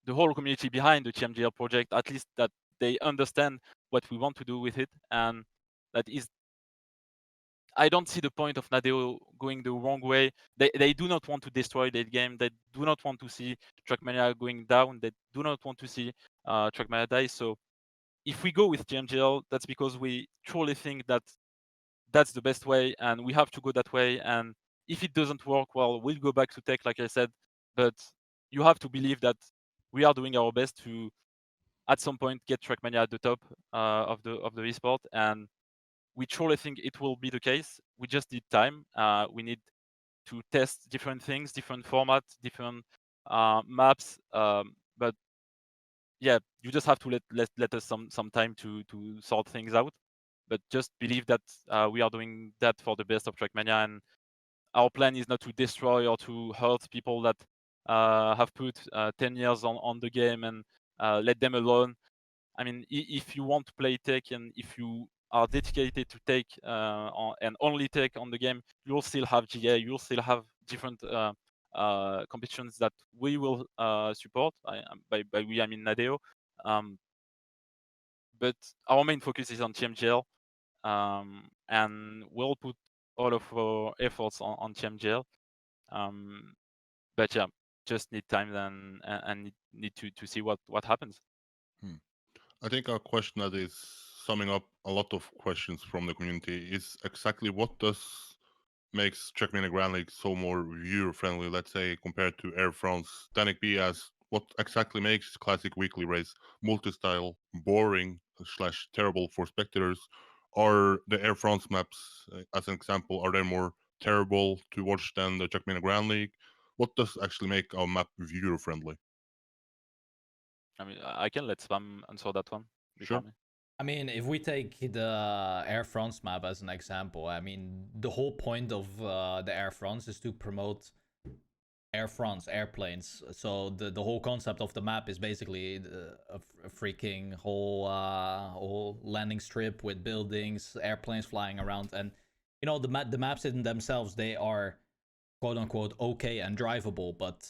the whole community behind the TMGL project, at least that they understand what we want to do with it. And that is, I don't see the point of Nadeo going the wrong way. They do not want to destroy that game. They do not want to see Trackmania going down. They do not want to see Trackmania die. So if we go with TMGL, that's because we truly think that that's the best way, and we have to go that way. And if it doesn't work, well, we'll go back to tech, like I said. But you have to believe that we are doing our best to, at some point, get Trackmania at the top of the esport, and we truly think it will be the case. We just need time. We need to test different things, different formats, different maps. But yeah, you just have to let us some time to sort things out. But just believe that we are doing that for the best of Trackmania, and our plan is not to destroy or to hurt people that have put 10 years on the game and let them alone. I mean, if you want to play tech and if you are dedicated to tech and only tech on the game, you'll still have GA, you'll still have different competitions that we will support. By we, I mean Nadeo. But our main focus is on TMGL, and we'll put all of our efforts on TMGL. But yeah, just need time and need to see what happens. I think a question that is summing up a lot of questions from the community is exactly what makes Trackmania Grand League so more viewer friendly, let's say, compared to Air France. Danik B asks, what exactly makes classic weekly race multi-style boring / terrible for spectators? Are the Air France maps, as an example, are they more terrible to watch than the Trackmania Grand League? What does actually make a map viewer friendly? I mean, I can let Spam answer that one before Sure. me. I mean, if we take the Air France map as an example, I mean, the whole point of the Air France is to promote Air France airplanes. So the whole concept of the map is basically a freaking whole landing strip with buildings, airplanes flying around, and you know the maps in themselves, they are quote unquote okay and drivable, but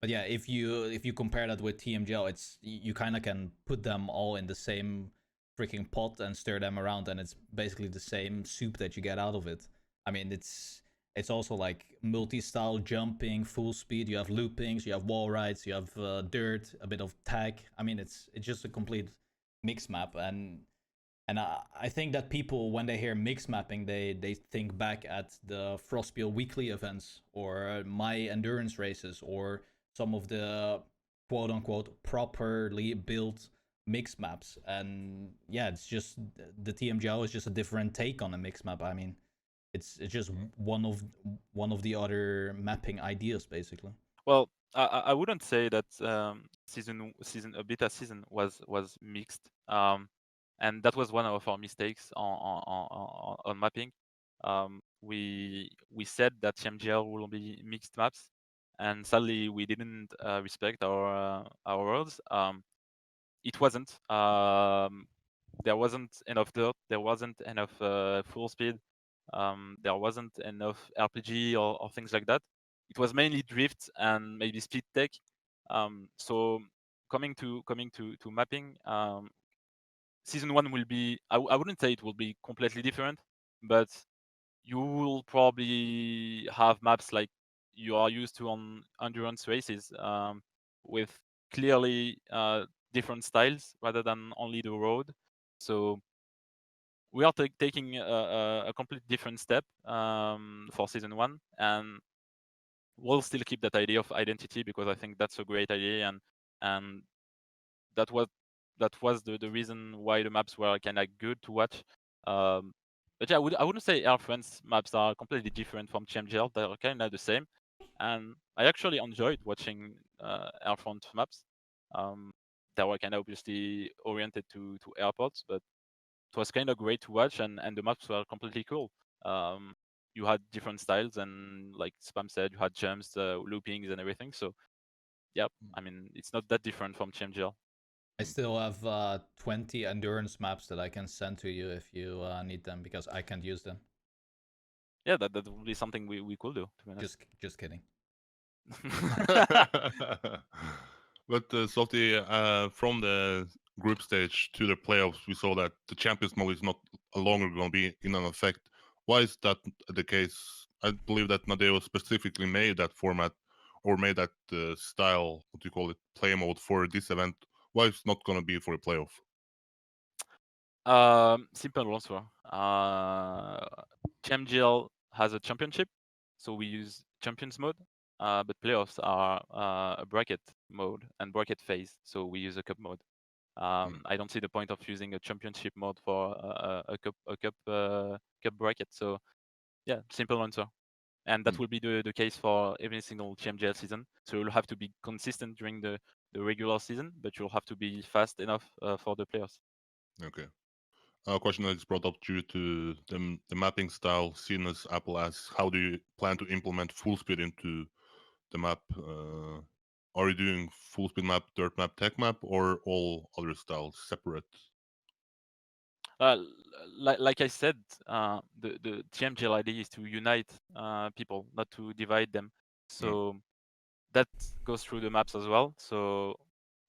yeah, if you compare that with TMGL, it's you kind of can put them all in the same freaking pot and stir them around, and it's basically the same soup that you get out of it. I mean, it's also like multi-style jumping, full speed. You have loopings, you have wall rides, you have dirt, a bit of tag. I mean, it's just a complete mix map, and I think that people, when they hear mix mapping, they think back at the Frostbill weekly events or my endurance races or some of the quote unquote properly built mix maps. And yeah, it's just the TMGO is just a different take on a mix map. I mean, it's just one of the other mapping ideas basically. Well, I wouldn't say that a beta season was mixed. And that was one of our mistakes on mapping. We said that TMGL will be mixed maps, and sadly we didn't respect our words. It wasn't. There wasn't enough dirt. There wasn't enough full speed. There wasn't enough RPG or things like that. It was mainly drift and maybe speed tech. So coming to mapping, season 1 will be, I wouldn't say it will be completely different, but you will probably have maps like you are used to on endurance races, with clearly different styles rather than only the road. So we are taking a complete different step for season 1, and we'll still keep that idea of identity because I think that's a great idea, and that was the reason why the maps were kind of good to watch. But yeah, I wouldn't say Air France maps are completely different from CMGL. They're kind of the same, and I actually enjoyed watching Air France maps. They were kind of obviously oriented to airports, but it was kind of great to watch, and the maps were completely cool. You had different styles, and like Spam said, you had jumps, loopings, and everything. So yeah, I mean, it's not that different from CMGL. I still have 20 endurance maps that I can send to you if you need them because I can't use them. Yeah, that would be something we could do, to be honest. Just kidding. But Softy, from the group stage to the playoffs, we saw that the Champions Mode is not longer going to be in an effect. Why is that the case? I believe that Nadeo specifically made that format or made that style, what do you call it, play mode for this event. Why it's not going to be for a playoff? Simple answer. CMGL has a championship, so we use champions mode. But playoffs are a bracket mode and bracket phase, so we use a cup mode. I don't see the point of using a championship mode for a cup bracket. So yeah, simple answer. And that will be the case for every single CMGL season. So you'll have to be consistent during the regular season, but you'll have to be fast enough for the playoffs. Okay. A question that is brought up due to the mapping style seen as Apple asks, how do you plan to implement full speed into the map? Are you doing full speed map, dirt map, tech map, or all other styles separate? Uh, like I said, the TMGL idea is to unite people, not to divide them. So that goes through the maps as well. So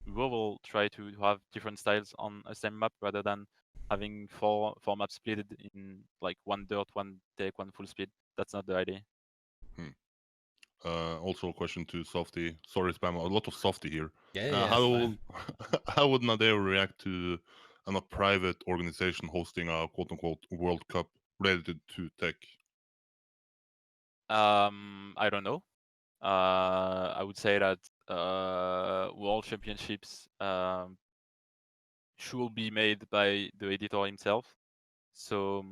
we will try to have different styles on a same map rather than having four maps split in like one dirt, one tech, one full speed. That's not the idea. Also a question to Softy. Sorry, Spam. A lot of Softy here. Yeah, How how would Nadeo react to a private organization hosting a quote unquote World Cup related to tech? I don't know. I would say that World Championships should be made by the editor himself. So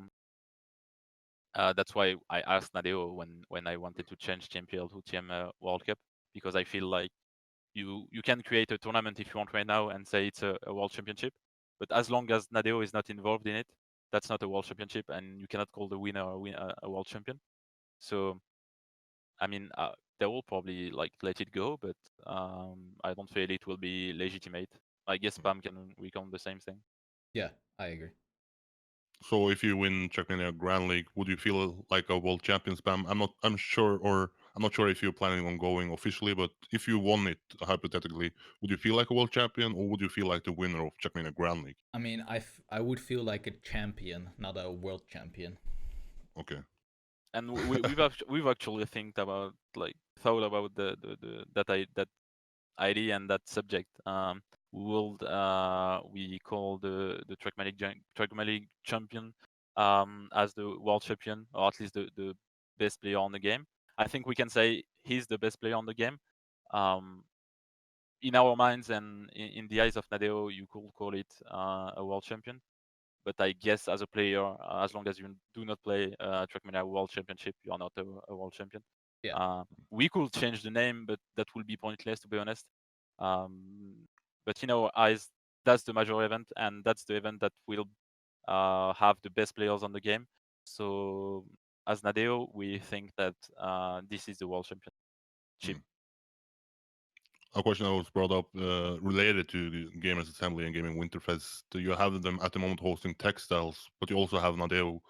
that's why I asked Nadeo when I wanted to change TMPL to TM World Cup, because I feel like you can create a tournament if you want right now and say it's a World Championship, but as long as Nadeo is not involved in it, that's not a World Championship, and you cannot call the winner a World Champion. So I mean, they will probably like let it go, but I don't feel it will be legitimate. I guess Spam can recount the same thing. Yeah, I agree. So if you win Trackmania Grand League, would you feel like a world champion, Spam? I'm not sure if you're planning on going officially, but if you won it hypothetically, would you feel like a world champion, or would you feel like the winner of Trackmania Grand League? I mean, I would feel like a champion, not a world champion. Okay. And we've actually thought about that idea and that subject. We call the Trackmania champion as the world champion, or at least the best player on the game. I think we can say he's the best player on the game. In our minds and in the eyes of Nadeo, you could call it a world champion. But I guess as a player, as long as you do not play Trackmania World Championship, you are not a world champion. Yeah. We could change the name, but that will be pointless, to be honest. But in our eyes, that's the major event, and that's the event that will have the best players on the game. So as Nadeo, we think that this is the world championship. A question that was brought up related to the Gamers Assembly and Gaming Winterfest. You have them at the moment hosting textiles, but you also have Nadeo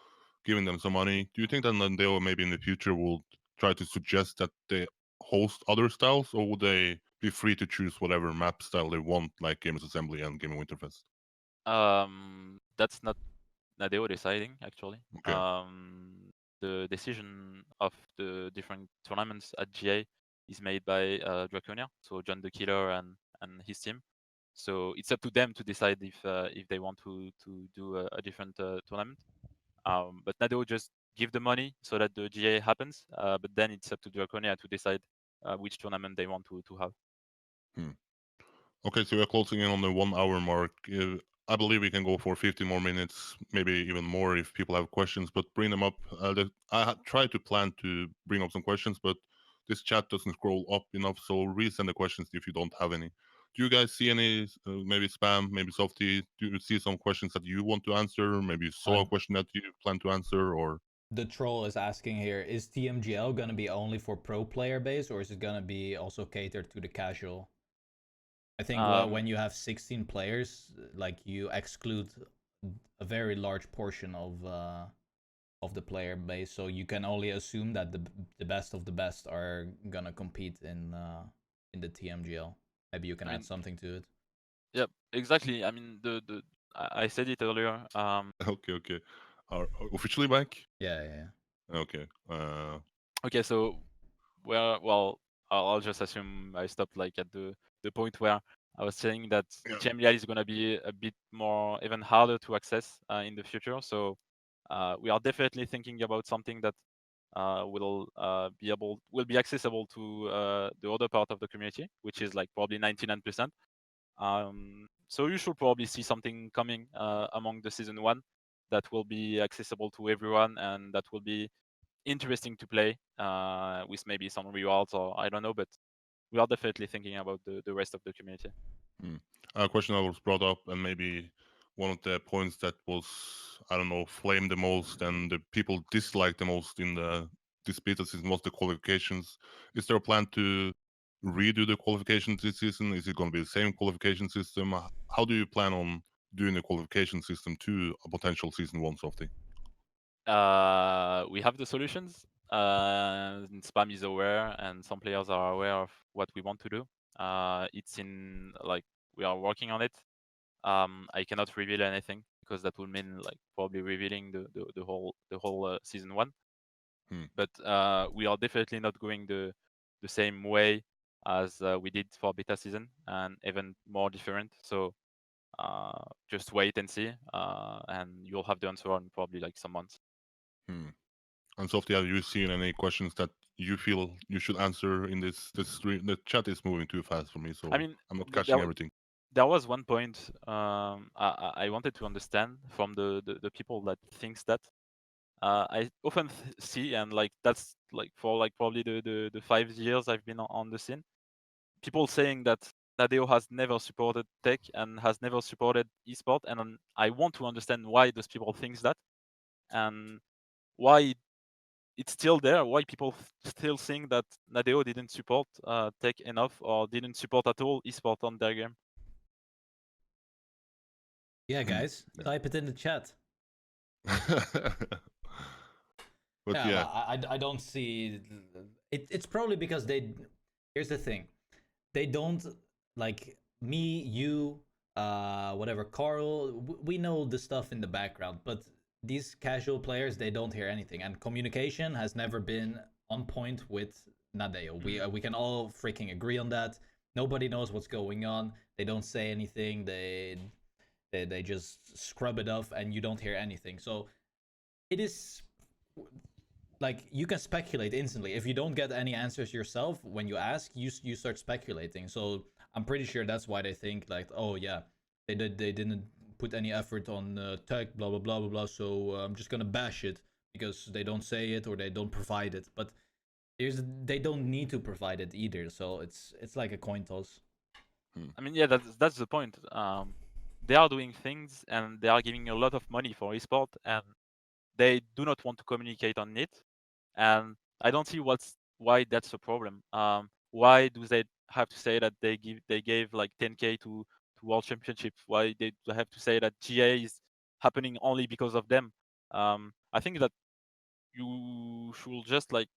giving them some money. Do you think that Nadeo maybe in the future will try to suggest that they host other styles, or would they be free to choose whatever map style they want, like Gamers Assembly and Gaming Winterfest? That's not Nadeo deciding actually. Okay. The decision of the different tournaments at GA is made by Trackmania, so John the Killer and his team. So it's up to them to decide if they want to do a different tournament. But Nadeo just give the money so that the GA happens. But then it's up to Draconia to decide which tournament they want to have. Okay, so we're closing in on the 1 hour mark. I believe we can go for 15 more minutes, maybe even more if people have questions, but bring them up. I tried to plan to bring up some questions, but this chat doesn't scroll up enough, so resend the questions if you don't have any. Do you guys see any, maybe Spam, maybe softyB? Do you see some questions that you want to answer? Maybe you saw a question that you plan to answer, or? The troll is asking here, is TMGL gonna be only for pro player base, or is it gonna be also catered to the casual? I think when you have 16 players, like you exclude a very large portion of the player base, so you can only assume that the best of the best are gonna compete in the TMGL. Maybe you can add something to it. Yep, exactly. I mean, I said it earlier. Okay. Are officially back? Yeah. Okay. Okay, so I'll just assume I stopped like at the point where I was saying that TMGL is gonna be a bit more even harder to access in the future. So we are definitely thinking about something that will be accessible to the other part of the community, which is like probably 99%. So you should probably see something coming among the season 1 that will be accessible to everyone and that will be interesting to play with maybe some rewards or I don't know, but we are definitely thinking about the rest of the community. A question that was brought up, and maybe one of the points that was, I don't know, flamed the most and the people disliked the most in this beta season was the qualifications. Is there a plan to redo the qualifications this season? Is it going to be the same qualification system? How do you plan on doing the qualification system to a potential season 1 softy? We have the solutions. Spam is aware, and some players are aware of what we want to do. It's in like we are working on it. I cannot reveal anything because that would mean like probably revealing the whole season 1. But we are definitely not going the same way as we did for beta season, and even more different. So just wait and see, and you'll have the answer in probably like some months. And softy, have you seen any questions that you feel you should answer in this stream? The chat is moving too fast for me, so I mean, I'm not catching everything. There was one point I wanted to understand from the people that thinks that I often see, and like that's like for like probably the 5 years I've been on the scene, people saying that Nadeo has never supported tech and has never supported esport, and I want to understand why those people thinks that, and why it's still there, why people still think that Nadeo didn't support tech enough or didn't support at all esport on their game. Yeah, guys, type it in the chat. But yeah. I don't see it. It's probably because they. Here's the thing, they don't like me, you, whatever, Carl. We know the stuff in the background, but these casual players, they don't hear anything, and communication has never been on point with Nadeo. We can all freaking agree on that. Nobody knows what's going on. They don't say anything. They just scrub it off, and you don't hear anything. So it is like you can speculate instantly. If you don't get any answers yourself when you ask, you start speculating. So I'm pretty sure that's why they think like, oh yeah, they didn't put any effort on tech, blah blah blah blah blah. So I'm just gonna bash it because they don't say it or they don't provide it. But they don't need to provide it either. So it's like a coin toss. I mean, yeah, that's the point. They are doing things and they are giving a lot of money for esport, and they do not want to communicate on it. And I don't see why that's a problem. Why do they have to say that they gave like 10K to World Championships? Why they have to say that GA is happening only because of them? I think that you should just like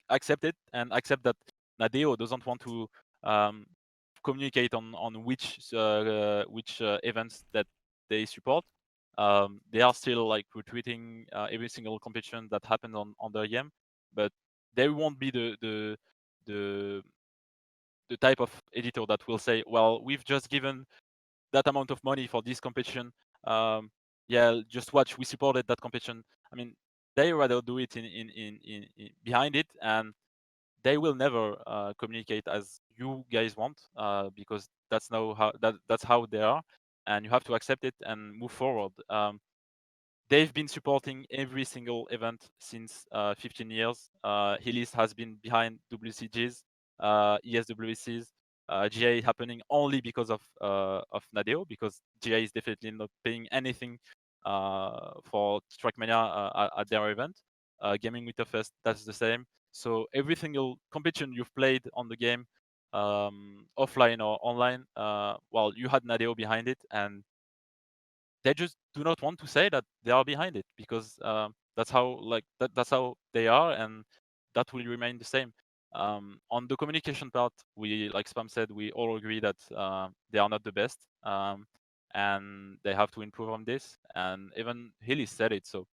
accept it and accept that Nadeo doesn't want to um, communicate on which events that they support. They are still like retweeting every single competition that happened on their game, but they won't be the the type of editor that will say, well, we've just given that amount of money for this competition. Yeah, just watch, we supported that competition. I mean, they rather do it in behind it, and they will never communicate as you guys want, because that's how they are, and you have to accept it and move forward. They've been supporting every single event since 15 years. Helis has been behind WCGs, ESWCs, GA happening only because of Nadeo, because GA is definitely not paying anything for Trackmania at their event. Gaming Winterfest, that's the same. So every single competition you've played on the game, offline or online, well, you had Nadeo behind it, and they just do not want to say that they are behind it, because that's how that's how they are, and that will remain the same. On the communication part, we, like Spam said, we all agree that they are not the best, and they have to improve on this. And even Hilly said it, so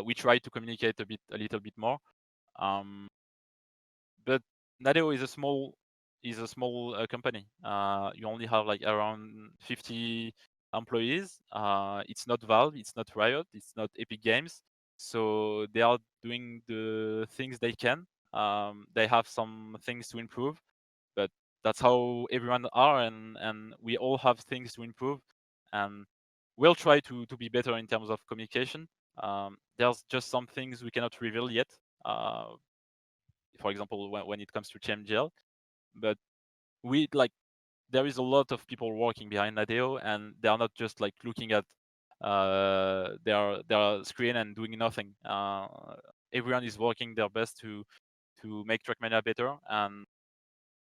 we try to communicate a little bit more. But Nadeo is a small company. You only have like around 50 employees. It's not Valve, it's not Riot, it's not Epic Games. So they are doing the things they can. They have some things to improve, but that's how everyone are, and we all have things to improve, and we'll try to be better in terms of communication. There's just some things we cannot reveal yet. For example, when it comes to ChamGL, but we like there is a lot of people working behind Nadeo, and they are not just like looking at their screen and doing nothing. Everyone is working their best to make Trackmania better, and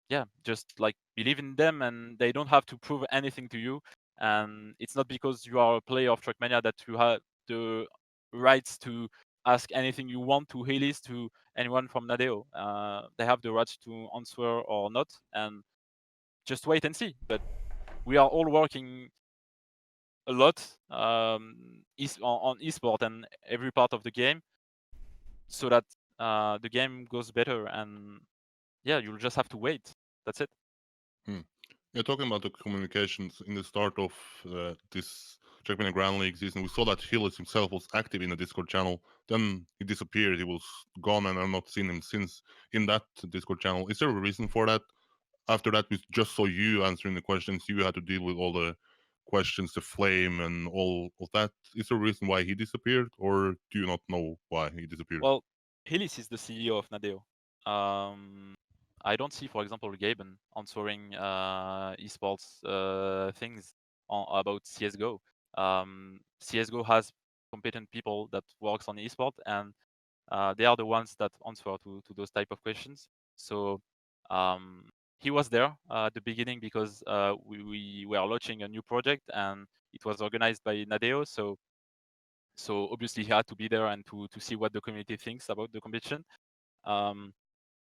yeah, just like believe in them, and they don't have to prove anything to you. And it's not because you are a player of Trackmania that you have the rights to ask anything you want to Helis, to anyone from Nadeo. They have the rights to answer or not, and just wait and see. But we are all working a lot on esport and every part of the game, so that the game goes better. And yeah, you'll just have to wait. That's it. Yeah, talking about the communications in the start of this Trackmania Grand League season, we saw that Hillis himself was active in the Discord channel. Then he disappeared. He was gone, and I've not seen him since in that Discord channel. Is there a reason for that? After that, we just saw you answering the questions. You had to deal with all the questions, the flame, and all of that. Is there a reason why he disappeared, or do you not know why he disappeared? Well, Helis is the CEO of Nadeo. I don't see, for example, Gaben answering esports things about CS:GO. CS:GO has competent people that works on esport, and they are the ones that answer to those type of questions. So he was there at the beginning because we were launching a new project, and it was organized by Nadeo. So obviously he had to be there and to see what the community thinks about the competition.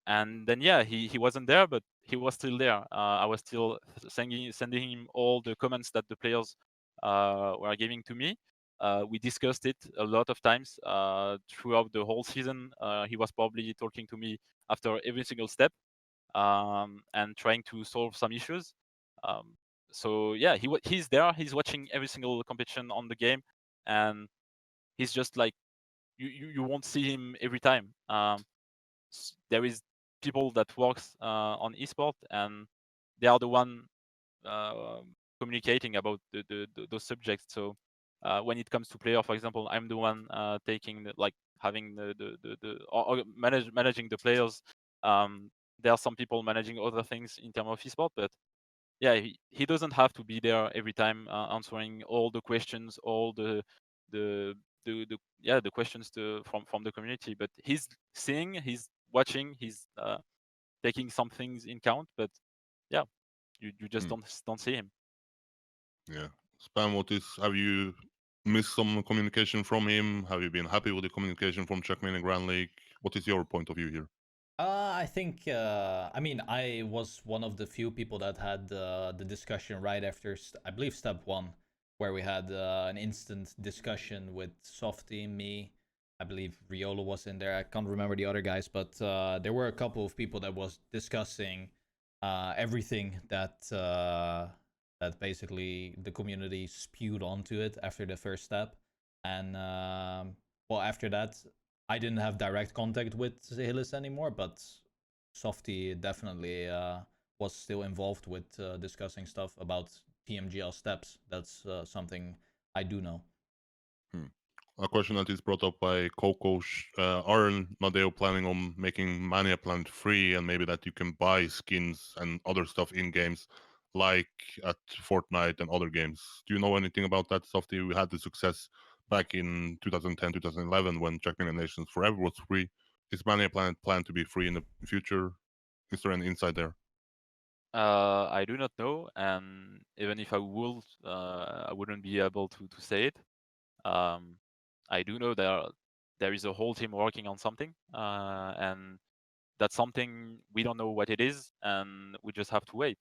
And then yeah, he wasn't there, but he was still there. I was still sending him all the comments that the players were giving to me. We discussed it a lot of times throughout the whole season. He was probably talking to me after every single step, and trying to solve some issues. So yeah, he's there. He's watching every single competition on the game, and he's just like you won't see him every time. There is people that works on esport, and they are the one uh, communicating about those subjects. So when it comes to player, for example, I'm the one taking like having or managing the players. There are some people managing other things in terms of esport, but yeah, he doesn't have to be there every time answering all the questions, all the the questions from the community. But he's seeing, he's watching, he's taking some things in count. But yeah, you just don't see him. Yeah. Spam, what is, have you missed some communication from him? Have you been happy with the communication from Trackmania Grand League? What is your point of view here? I think, I mean, I was one of the few people that had the discussion right after, I believe, step one, where we had an instant discussion with Softy, me. I believe Riola was in there. I can't remember the other guys, but there were a couple of people that was discussing everything that basically the community spewed onto it after the first step. And well, after that, I didn't have direct contact with Hillis anymore, but Softy definitely was still involved with discussing stuff about TMGL steps. That's something I do know. A question that is brought up by Coco. Are Nadeo planning on making Mania Planet free, and maybe that you can buy skins and other stuff in games like at Fortnite and other games? Do you know anything about that, Softy? We had the success back in 2010, 2011 when Trackmania Nations Forever was free. Is Mania Planet planned to be free in the future? Is there any insight there? I do not know, and even if I would, I wouldn't be able to say it. I do know there is a whole team working on something, and that's something we don't know what it is, and we just have to wait.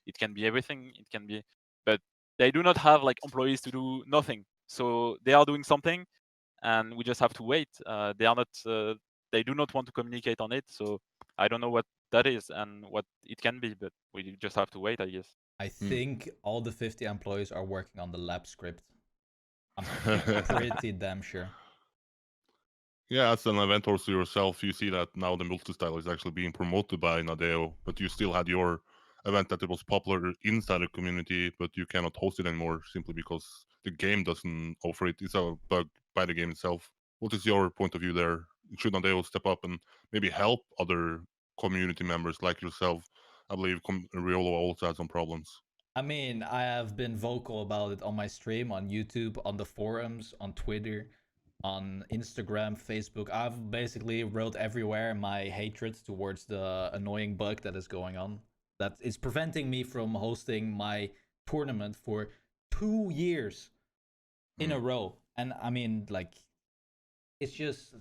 It can be everything. It can be, but they do not have like employees to do nothing. So they are doing something, and we just have to wait. They are not. They do not want to communicate on it. So I don't know what that is and what it can be, but we just have to wait, I guess. I think all the 50 employees are working on the lab script. I'm pretty damn sure. Yeah, as an event hoster yourself, you see that now the multi-style is actually being promoted by Nadeo, but you still had your event that it was popular inside the community, but you cannot host it anymore simply because the game doesn't offer it. It's a bug by the game itself. What is your point of view there? Should Nadeo step up and maybe help other community members like yourself? I believe Riolo also had some problems. I mean, I have been vocal about it on my stream, on YouTube, on the forums, on Twitter, on Instagram, Facebook. I've basically wrote everywhere my hatred towards the annoying bug that is going on. That is preventing me from hosting my tournament for 2 years in a row. And I mean, like, it's just,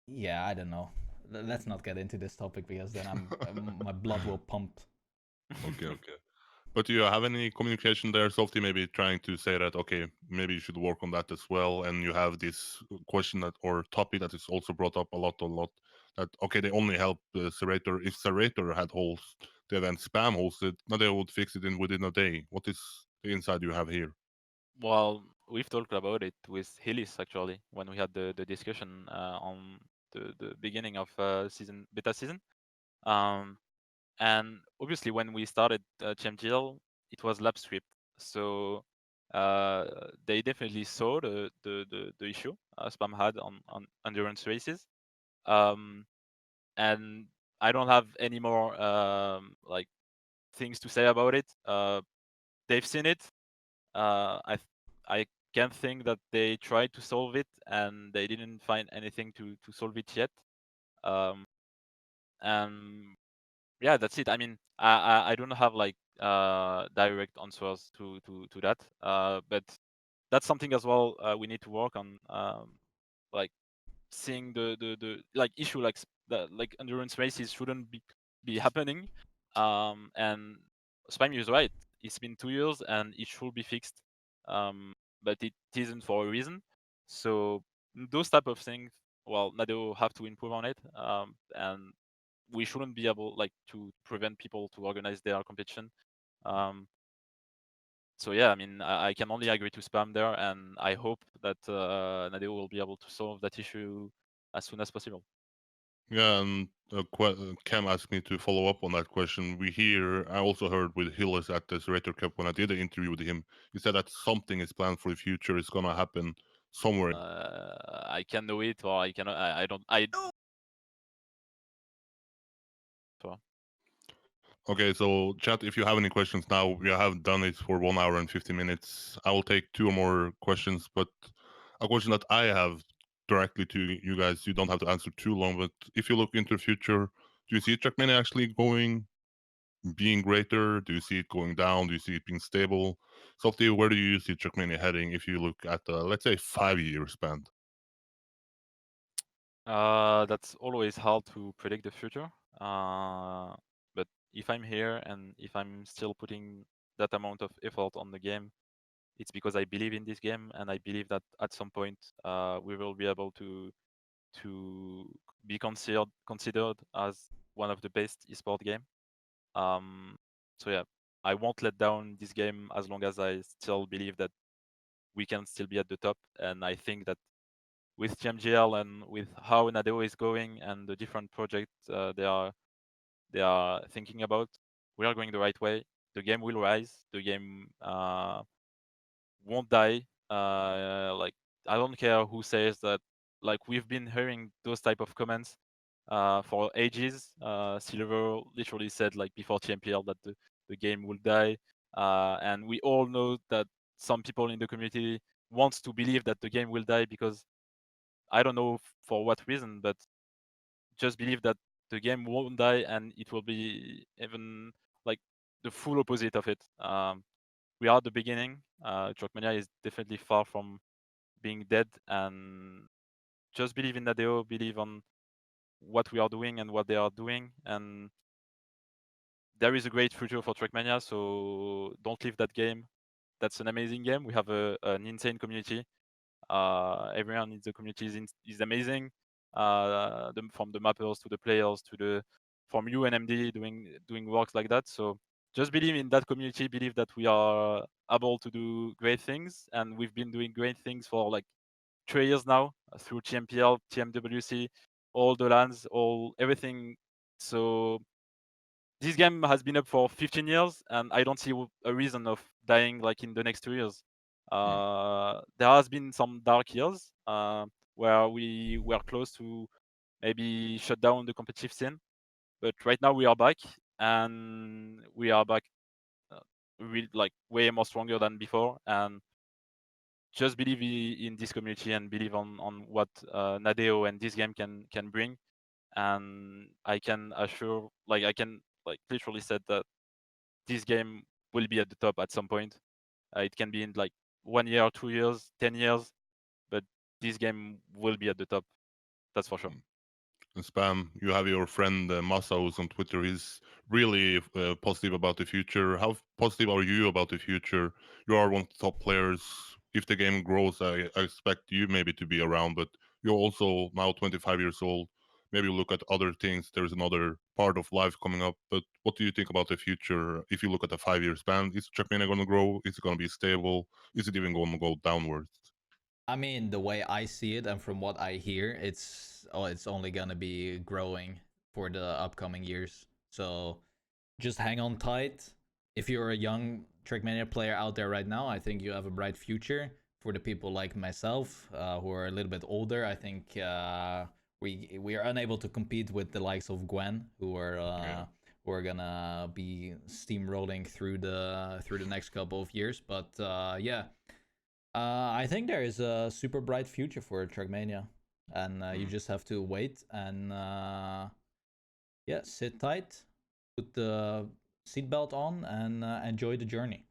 yeah, I don't know. Let's not get into this topic because then my blood will pump. Okay. But do you have any communication there, Softy? Maybe trying to say that okay, maybe you should work on that as well. And you have this question that or topic that is also brought up a lot. That okay, they only help Serrator. If Serrator had host the event spam hosted, now they would fix it in within a day. What is the insight you have here? Well, we've talked about it with Hillis actually when we had the discussion on the beginning of beta season. And obviously, when we started ChamGL, it was lab script, so they definitely saw the issue Spam had on endurance races. And I don't have any more like things to say about it. They've seen it. I can't think that they tried to solve it and they didn't find anything to solve it yet. And yeah, that's it. I mean, I don't have like direct answers to that. But that's something as well we need to work on. Like seeing the like issue like endurance races shouldn't be happening. And Spammiej is right. It's been 2 years and it should be fixed. But it isn't for a reason. So those type of things, well, Nado have to improve on it. And we shouldn't be able like to prevent people to organize their competition. So yeah, I mean, I can only agree to spam there, and I hope that Nadeo will be able to solve that issue as soon as possible. Yeah, and Cam asked me to follow up on that question. I also heard with Hillis at the Serrator Cup when I did an interview with him. He said that something is planned for the future. It's gonna happen somewhere. I can do it, or I cannot. I don't. I. So, Okay, so chat, if you have any questions now, we have done it for 1 hour and 50 minutes. I will take two more questions, but a question that I have directly to you guys, you don't have to answer too long, but if you look into the future, do you see Trackmania actually being greater? Do you see it going down? Do you see it being stable? Softy, where do you see Trackmania heading if you look at, let's say, 5 year span? That's always hard to predict the future. But if I'm here and if I'm still putting that amount of effort on the game, it's because I believe in this game and I believe that at some point we will be able to be considered as one of the best esport game. Um, so yeah, I won't let down this game as long as I still believe that we can still be at the top. And I think that with TMGL and with how Nadeo is going and the different projects they are thinking about, we are going the right way. The game will rise. The game won't die. Like I don't care who says that. Like we've been hearing those type of comments for ages. Silver literally said like before TMPL that the game will die, and we all know that some people in the community wants to believe that the game will die because I don't know for what reason, but just believe that the game won't die and it will be even like the full opposite of it. We are at the beginning. Trackmania is definitely far from being dead, and just believe in Nadeo, believe on what we are doing and what they are doing, and there is a great future for Trackmania. So don't leave that game. That's an amazing game. We have an insane community. Everyone in the community is amazing. From the mappers to the players to the from you and MD doing works like that. So just believe in that community. Believe that we are able to do great things, and we've been doing great things for like 3 years now through TMPL, TMWC, all the lands, all everything. So this game has been up for 15 years, and I don't see a reason of dying like in the next 2 years. There has been some dark years where we were close to maybe shut down the competitive scene, but right now we are back, and we are back like way more stronger than before. And just believe in this community and believe on what Nadeo and this game can bring. And I can assure, like I can like literally said that this game will be at the top at some point. It can be in like 1 year, 2 years, 10 years, but this game will be at the top. That's for sure. And Spam, you have your friend Masa who's on Twitter. He's really positive about the future. How positive are you about the future? You are one of the top players. If the game grows, I expect you maybe to be around, but you're also now 25 years old. Maybe you look at other things. There's another part of life coming up. But what do you think about the future? If you look at a 5 year span, is Trackmania going to grow? Is it going to be stable? Is it even going to go downwards? I mean, the way I see it and from what I hear, it's only gonna be growing for the upcoming years. So just hang on tight. If you're a young Trackmania player out there right now, I think you have a bright future. For the people like myself, who are a little bit older, I think we are unable to compete with the likes of Gwen, who are gonna be steamrolling through the next couple of years. But yeah, I think there is a super bright future for Trackmania, and you just have to wait and yeah, sit tight, put the seatbelt on, and enjoy the journey.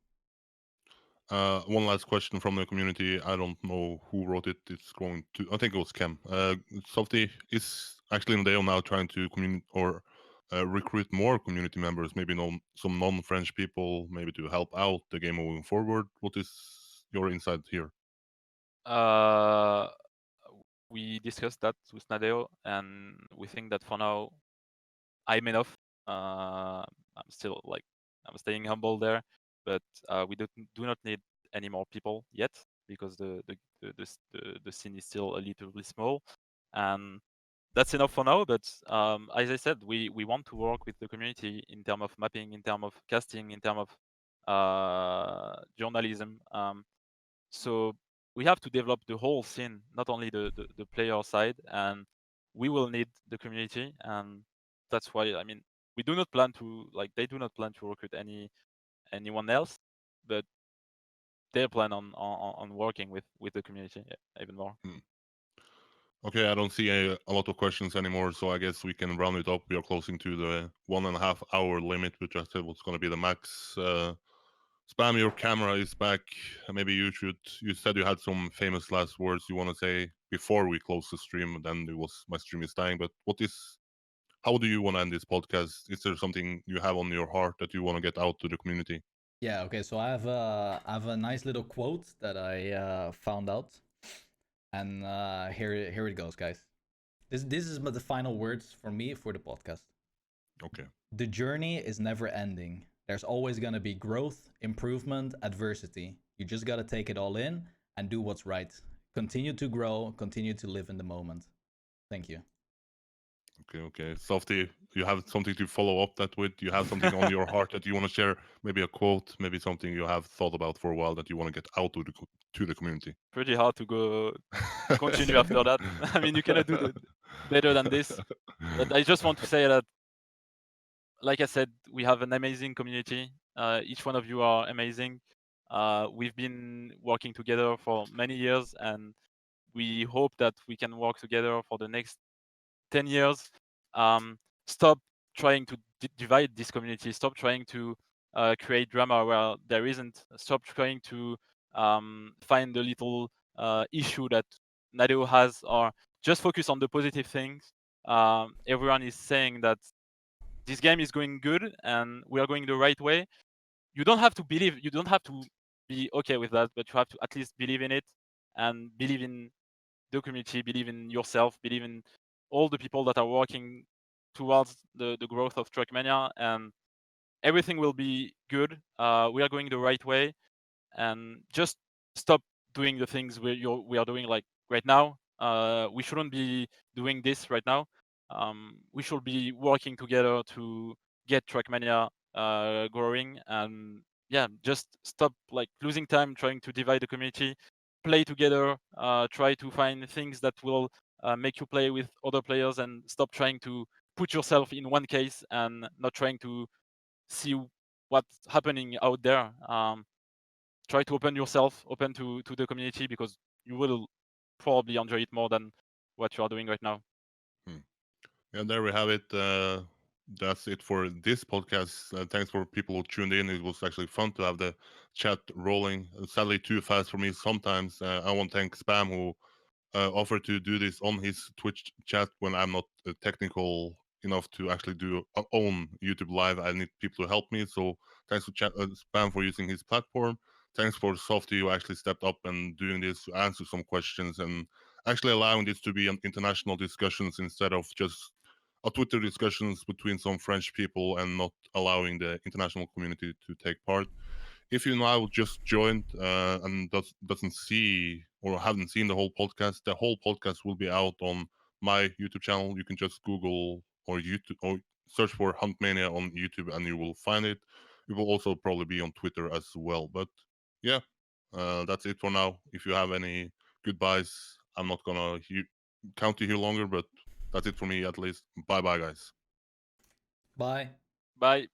One last question from the community. I don't know who wrote it. It's going to. I think it was Kem. Softy is actually in Dale now trying to recruit more community members. Maybe some non-French people, maybe to help out the game moving forward. What is your insight here? Uh, we discussed that with Nadeo, and we think that for now, I'm enough. I'm still like I'm staying humble there, but we do not need any more people yet because the scene is still a little bit small, and that's enough for now. But as I said, we want to work with the community in terms of mapping, in terms of casting, in terms of journalism. So we have to develop the whole scene, not only the player side, and we will need the community, and that's why I mean we do not plan to like they do not plan to recruit anyone else, but they plan on working with the community even more. Okay, I don't see a lot of questions anymore, so I guess we can round it up. We are closing to the 1.5 hour limit, which I said was going to be the max. Spam, your camera is back. Maybe you should. You said you had some famous last words you want to say before we closed the stream. Then it was my stream is dying. But how do you want to end this podcast? Is there something you have on your heart that you want to get out to the community? Yeah, okay, so I have a nice little quote that I found out. And here it goes, guys. This is the final words for me for the podcast. Okay. The journey is never ending. There's always gonna be growth, improvement, adversity. You just gotta take it all in and do what's right. Continue to grow, continue to live in the moment. Thank you. Okay. Softy, you have something to follow up that with? You have something on your heart that you want to share? Maybe a quote, maybe something you have thought about for a while that you want to get out to the community? Pretty hard to go continue after that. I mean, you cannot do better than this. But I just want to say that, like I said, we have an amazing community. Each one of you are amazing. We've been working together for many years, and we hope that we can work together for the next 10 years. Stop trying to divide this community. Stop trying to create drama where there isn't. Stop trying to find the little issue that Nadeo has, or just focus on the positive things. Everyone is saying that this game is going good and we are going the right way. You don't have to believe, you don't have to be okay with that, but you have to at least believe in it and believe in the community, believe in yourself, believe in all the people that are working towards the growth of Trackmania, and everything will be good. We are going the right way, and just stop doing the things we are doing like right now. We shouldn't be doing this right now. We should be working together to get Trackmania growing, and yeah, just stop like losing time trying to divide the community. Play together. Try to find things that will make you play with other players, and stop trying to put yourself in one case and not trying to see what's happening out there. Try to open yourself, open to the community, because you will probably enjoy it more than what you are doing right now. And there we have it. That's it for this podcast. Thanks for people who tuned in. It was actually fun to have the chat rolling. Sadly, too fast for me sometimes. I want to thank Spam who offered to do this on his Twitch chat when I'm not technical enough to actually do own YouTube live. I need people to help me. So thanks to Spam for using his platform. Thanks for Softy who actually stepped up and doing this to answer some questions and actually allowing this to be an international discussions instead of just a Twitter discussions between some French people and not allowing the international community to take part. If you now just joined and doesn't see or haven't seen the whole podcast will be out on my YouTube channel. You can just Google or YouTube or search for Huntmania on YouTube and you will find it. It will also probably be on Twitter as well. But yeah, that's it for now. If you have any goodbyes, I'm not gonna count you here longer, but that's it for me at least. Bye bye, guys. Bye. Bye.